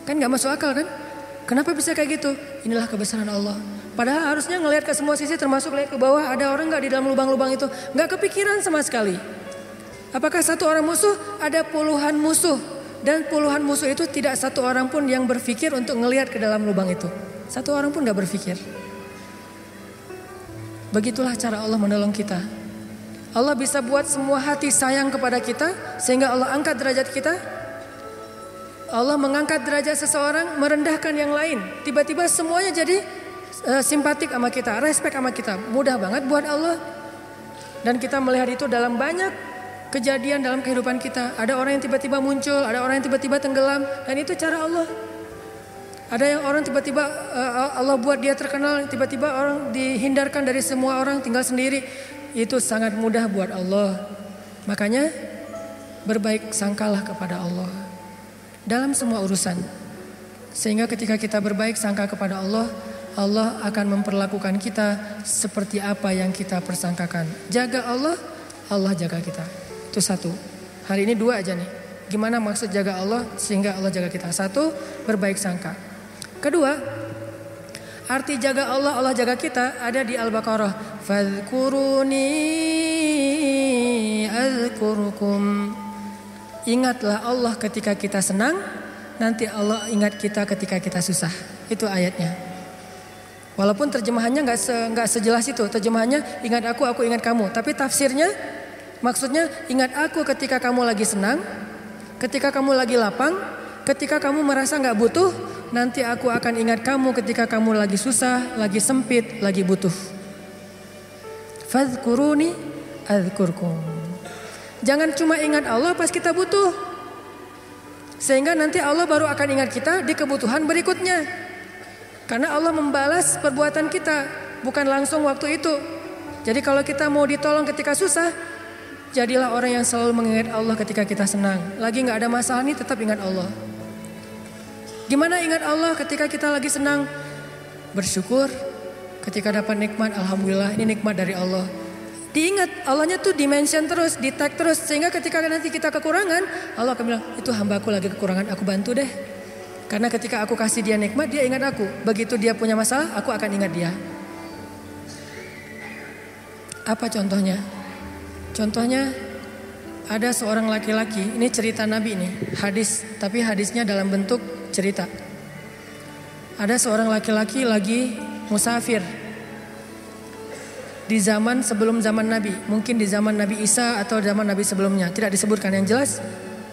Kan gak masuk akal kan? Kenapa bisa kayak gitu? Inilah kebesaran Allah. Padahal harusnya ngelihat ke semua sisi termasuk lihat ke bawah. Ada orang gak di dalam lubang-lubang itu? Gak kepikiran sama sekali. Apakah satu orang musuh? Ada puluhan musuh. Dan puluhan musuh itu tidak satu orang pun yang berpikir untuk ngelihat ke dalam lubang itu. Satu orang pun gak berpikir. Begitulah cara Allah menolong kita. Allah bisa buat semua hati sayang kepada kita sehingga Allah angkat derajat kita. Allah mengangkat derajat seseorang, merendahkan yang lain. Tiba-tiba semuanya jadi simpatik sama kita, respect sama kita. Mudah banget buat Allah. Dan kita melihat itu dalam banyak kejadian dalam kehidupan kita. Ada orang yang tiba-tiba muncul, ada orang yang tiba-tiba tenggelam. Dan itu cara Allah. Ada yang orang tiba-tiba Allah buat dia terkenal, tiba-tiba orang dihindarkan dari semua orang, tinggal sendiri. Itu sangat mudah buat Allah. Makanya berbaik sangkalah kepada Allah dalam semua urusan. Sehingga ketika kita berbaik sangka kepada Allah, Allah akan memperlakukan kita seperti apa yang kita persangkakan. Jaga Allah, Allah jaga kita. Itu satu. Hari ini dua aja nih. Gimana maksud jaga Allah sehingga Allah jaga kita? Satu, berbaik sangka. Kedua, arti jaga Allah, Allah jaga kita ada di Al-Baqarah. Fadhkuruni azkurukum. Ingatlah Allah ketika kita senang, nanti Allah ingat kita ketika kita susah. Itu ayatnya. Walaupun terjemahannya nggak sejelas itu. Terjemahannya ingat aku ingat kamu. Tapi tafsirnya maksudnya ingat aku ketika kamu lagi senang, ketika kamu lagi lapang, ketika kamu merasa nggak butuh. Nanti aku akan ingat kamu ketika kamu lagi susah, lagi sempit, lagi butuh. Fadhkuruni adzkurkum. Jangan cuma ingat Allah pas kita butuh. Sehingga nanti Allah baru akan ingat kita di kebutuhan berikutnya. Karena Allah membalas perbuatan kita, bukan langsung waktu itu. Jadi kalau kita mau ditolong ketika susah, jadilah orang yang selalu mengingat Allah ketika kita senang. Lagi gak ada masalah nih, tetap ingat Allah. Gimana ingat Allah ketika kita lagi senang? Bersyukur. Ketika dapat nikmat, alhamdulillah ini nikmat dari Allah. Diingat, Allahnya tuh dimention terus, di tag terus. Sehingga ketika nanti kita kekurangan, Allah akan bilang, itu hambaku lagi kekurangan, aku bantu deh. Karena ketika aku kasih dia nikmat, dia ingat aku. Begitu dia punya masalah, aku akan ingat dia. Apa contohnya? Contohnya, ada seorang laki-laki, ini cerita Nabi nih, hadis. Tapi hadisnya dalam bentuk cerita. Ada seorang laki-laki lagi musafir di zaman sebelum zaman Nabi, mungkin di zaman Nabi Isa atau zaman Nabi sebelumnya, tidak disebutkan. Yang jelas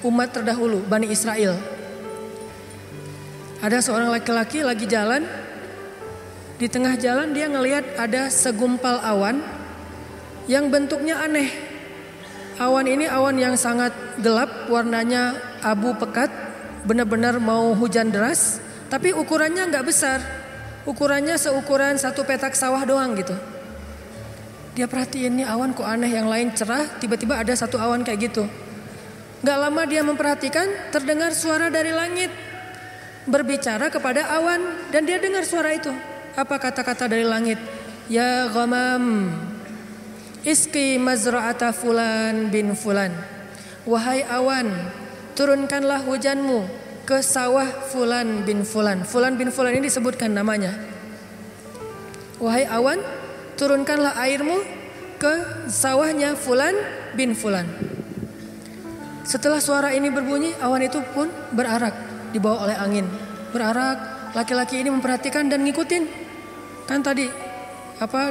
umat terdahulu Bani Israel. Ada seorang laki-laki lagi jalan, di tengah jalan dia ngelihat ada segumpal awan yang bentuknya aneh. Awan ini awan yang sangat gelap, warnanya abu pekat, benar-benar mau hujan deras, tapi ukurannya nggak besar, ukurannya seukuran satu petak sawah doang gitu. Dia perhatiin nih awan kok aneh, yang lain cerah, tiba-tiba ada satu awan kayak gitu. Gak lama dia memperhatikan, terdengar suara dari langit berbicara kepada awan, dan dia dengar suara itu. Apa kata-kata dari langit? Ya ghamam, iski mazra'ata fulan bin fulan. Wahai awan, turunkanlah hujanmu ke sawah fulan bin fulan. Fulan bin fulan ini disebutkan namanya. Wahai awan, turunkanlah airmu ke sawahnya fulan bin fulan. Setelah suara ini berbunyi, awan itu pun berarak, dibawa oleh angin. Berarak, laki-laki ini memperhatikan dan ngikutin. Kan tadi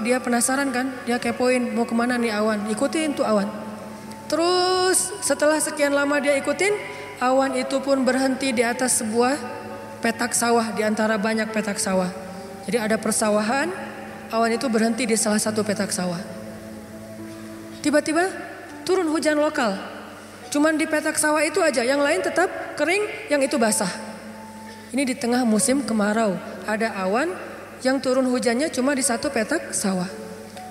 dia penasaran kan, dia kepoin mau kemana nih awan, ikutin tuh awan. Terus setelah sekian lama dia ikutin, awan itu pun berhenti di atas sebuah petak sawah, di antara banyak petak sawah. Jadi ada persawahan, awan itu berhenti di salah satu petak sawah. Tiba-tiba turun hujan lokal. Cuman di petak sawah itu aja, yang lain tetap kering, yang itu basah. Ini di tengah musim kemarau, ada awan yang turun hujannya cuma di satu petak sawah.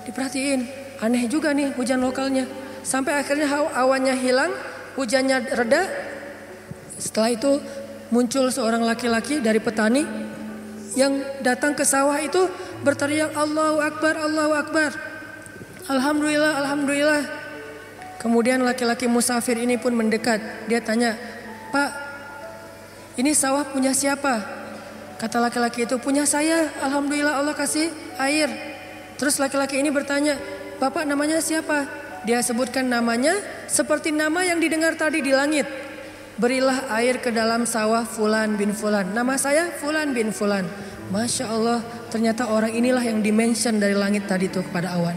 Diperhatiin, aneh juga nih hujan lokalnya. Sampai akhirnya awannya hilang, hujannya reda. Setelah itu muncul seorang laki-laki dari petani yang datang ke sawah itu berteriak Allahu Akbar, Allahu Akbar. Alhamdulillah, Alhamdulillah. Kemudian laki-laki musafir ini pun mendekat. Dia tanya, Pak, ini sawah punya siapa? Kata laki-laki itu, punya saya. Alhamdulillah Allah kasih air. Terus laki-laki ini bertanya, Bapak namanya siapa? Dia sebutkan namanya seperti nama yang didengar tadi di langit. Berilah air ke dalam sawah Fulan bin Fulan. Nama saya Fulan bin Fulan. Masya Allah, ternyata orang inilah yang dimention dari langit tadi tuh kepada awan.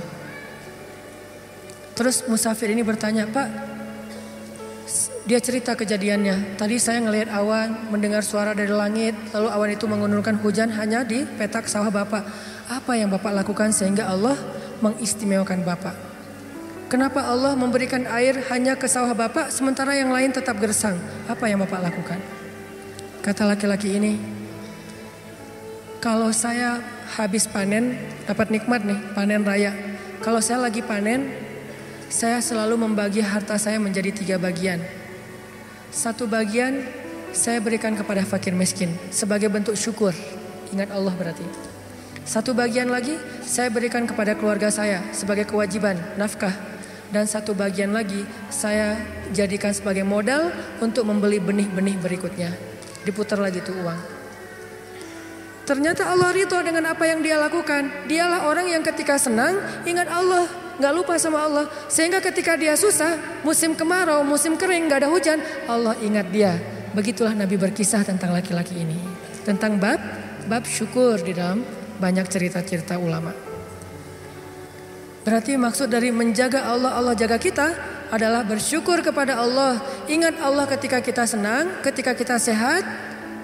Terus musafir ini bertanya, Pak, dia cerita kejadiannya. Tadi saya ngelihat awan, mendengar suara dari langit, lalu awan itu menurunkan hujan hanya di petak sawah Bapak. Apa yang Bapak lakukan sehingga Allah mengistimewakan Bapak? Kenapa Allah memberikan air hanya ke sawah Bapak sementara yang lain tetap gersang? Apa yang Bapak lakukan? Kata laki-laki ini, kalau saya habis panen, dapat nikmat nih, panen raya. Kalau saya lagi panen, saya selalu membagi harta saya menjadi 3 bagian. 1 bagian saya berikan kepada fakir miskin sebagai bentuk syukur. Ingat Allah berarti. 1 bagian lagi saya berikan kepada keluarga saya sebagai kewajiban, nafkah. Dan 1 bagian lagi saya jadikan sebagai modal untuk membeli benih-benih berikutnya. Diputar lagi tuh uang. Ternyata Allah ridho dengan apa yang dia lakukan. Dialah orang yang ketika senang ingat Allah, gak lupa sama Allah. Sehingga ketika dia susah, musim kemarau, musim kering, gak ada hujan, Allah ingat dia. Begitulah Nabi berkisah tentang laki-laki ini. Tentang bab syukur di dalam banyak cerita-cerita ulama. Berarti maksud dari menjaga Allah, Allah jaga kita adalah bersyukur kepada Allah. Ingat Allah ketika kita senang, ketika kita sehat.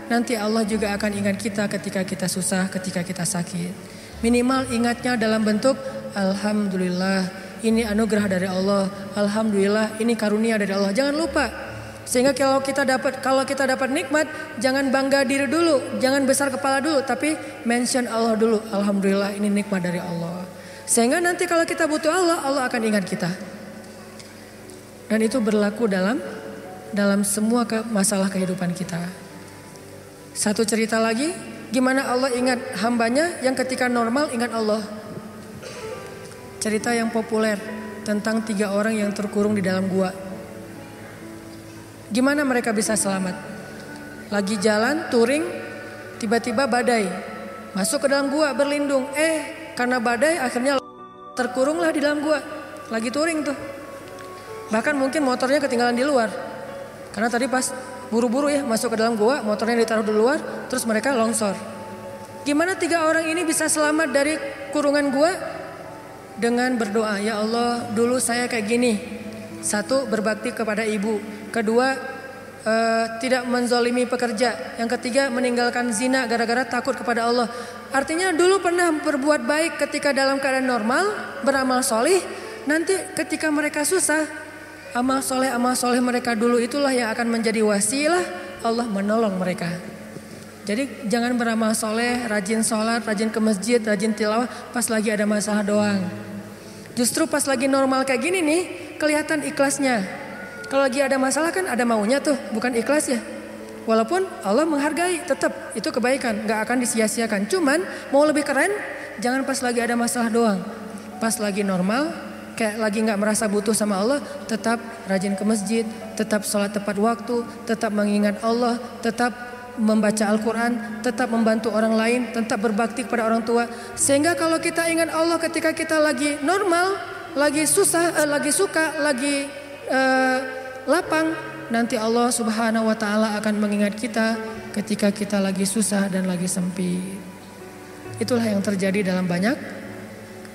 Nanti Allah juga akan ingat kita ketika kita susah, ketika kita sakit. Minimal ingatnya dalam bentuk Alhamdulillah, ini anugerah dari Allah. Alhamdulillah, ini karunia dari Allah. Jangan lupa. Sehingga kalau kita dapat nikmat, jangan bangga diri dulu, jangan besar kepala dulu, tapi mention Allah dulu. Alhamdulillah, ini nikmat dari Allah. Sehingga nanti kalau kita butuh Allah, Allah akan ingat kita. Dan itu berlaku dalam semua masalah kehidupan kita. Satu cerita lagi, gimana Allah ingat hambanya yang ketika normal ingat Allah. Cerita yang populer tentang 3 orang yang terkurung di dalam gua. Gimana mereka bisa selamat? Lagi jalan touring, tiba-tiba badai. Masuk ke dalam gua berlindung. Karena badai akhirnya terkurunglah di dalam gua. Lagi touring tuh. Bahkan mungkin motornya ketinggalan di luar. Karena tadi pas buru-buru ya masuk ke dalam gua, motornya ditaruh di luar, terus mereka longsor. Gimana 3 orang ini bisa selamat dari kurungan gua? Dengan berdoa, ya Allah dulu saya kayak gini. 1, berbakti kepada ibu. 2, tidak menzolimi pekerja. Yang 3, meninggalkan zina gara-gara takut kepada Allah. Artinya dulu pernah berbuat baik ketika dalam keadaan normal, beramal solih. Nanti ketika mereka susah, amal soleh mereka dulu itulah yang akan menjadi wasilah Allah menolong mereka. Jadi jangan beramal soleh, rajin sholat, rajin ke masjid, rajin tilawah pas lagi ada masalah doang. Justru pas lagi normal kayak gini nih kelihatan ikhlasnya. Kalau lagi ada masalah kan ada maunya tuh, bukan ikhlas ya. Walaupun Allah menghargai, tetap itu kebaikan, nggak akan disia-siakan. Cuman mau lebih keren, jangan pas lagi ada masalah doang. Pas lagi normal, kayak lagi nggak merasa butuh sama Allah, tetap rajin ke masjid, tetap sholat tepat waktu, tetap mengingat Allah, tetap membaca Al-Quran, tetap membantu orang lain, tetap berbakti kepada orang tua. Sehingga kalau kita ingat Allah ketika kita lagi normal, lagi susah, lagi suka, lagi lapang, nanti Allah Subhanahu wa Ta'ala akan mengingat kita ketika kita lagi susah dan lagi sempit. Itulah yang terjadi dalam banyak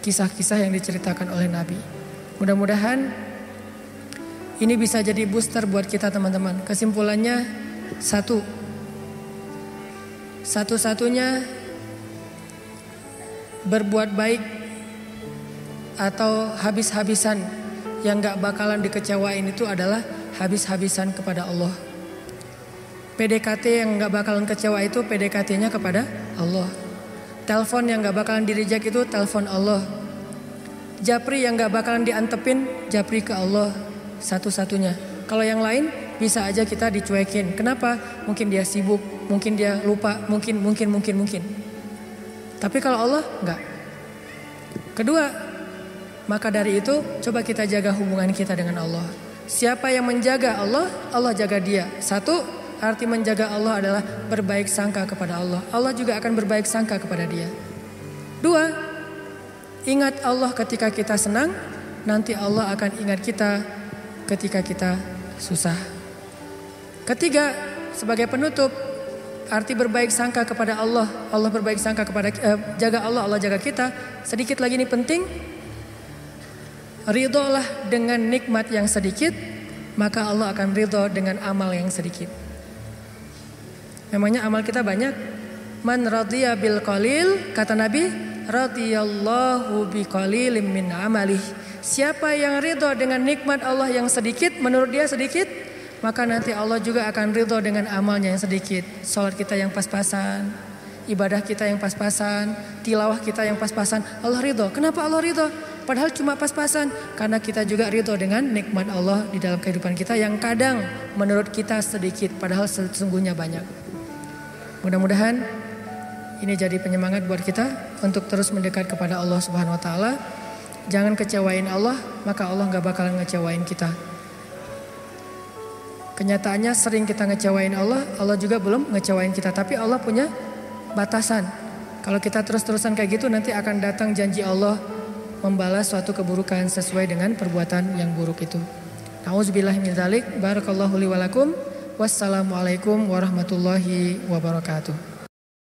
kisah-kisah yang diceritakan oleh Nabi. Mudah-mudahan ini bisa jadi booster buat kita teman-teman. Kesimpulannya satu-satunya berbuat baik atau habis-habisan yang gak bakalan dikecewain itu adalah habis-habisan kepada Allah. PDKT yang gak bakalan kecewa itu PDKT-nya kepada Allah. Telepon yang gak bakalan di-reject itu telepon Allah. Japri yang gak bakalan diantepin, japri ke Allah satu-satunya. Kalau yang lain bisa aja kita dicuekin. Kenapa? Mungkin dia sibuk, mungkin dia lupa, mungkin. Tapi kalau Allah enggak. Kedua, maka dari itu coba kita jaga hubungan kita dengan Allah. Siapa yang menjaga Allah, Allah jaga dia. Satu, arti menjaga Allah adalah berbaik sangka kepada Allah. Allah juga akan berbaik sangka kepada dia. Dua, ingat Allah ketika kita senang, nanti Allah akan ingat kita ketika kita susah. Ketiga, sebagai penutup, arti berbaik sangka kepada Allah. Allah berbaik sangka kepada jaga Allah, Allah jaga kita. Sedikit lagi ini penting. Ridholah dengan nikmat yang sedikit, maka Allah akan ridho dengan amal yang sedikit. Memangnya amal kita banyak. Man radhiya bil qalil, kata Nabi, radhiyallahu bi qalilim min amalih. Siapa yang ridho dengan nikmat Allah yang sedikit, menurut dia sedikit, maka nanti Allah juga akan ridho dengan amalnya yang sedikit. Salat kita yang pas-pasan, ibadah kita yang pas-pasan, tilawah kita yang pas-pasan, Allah ridho. Kenapa Allah ridho? Padahal cuma pas-pasan, karena kita juga ridho dengan nikmat Allah di dalam kehidupan kita yang kadang menurut kita sedikit, padahal sesungguhnya banyak. Mudah-mudahan ini jadi penyemangat buat kita untuk terus mendekat kepada Allah Subhanahu wa Ta'ala. Jangan kecewain Allah, maka Allah gak bakalan ngecewain kita. Kenyataannya sering kita ngecewain Allah, Allah juga belum ngecewain kita. Tapi Allah punya batasan. Kalau kita terus-terusan kayak gitu, nanti akan datang janji Allah membalas suatu keburukan sesuai dengan perbuatan yang buruk itu. Nauzubillahi min dzalik. Barakallahu li wa lakum. Wassalamualaikum warahmatullahi wabarakatuh.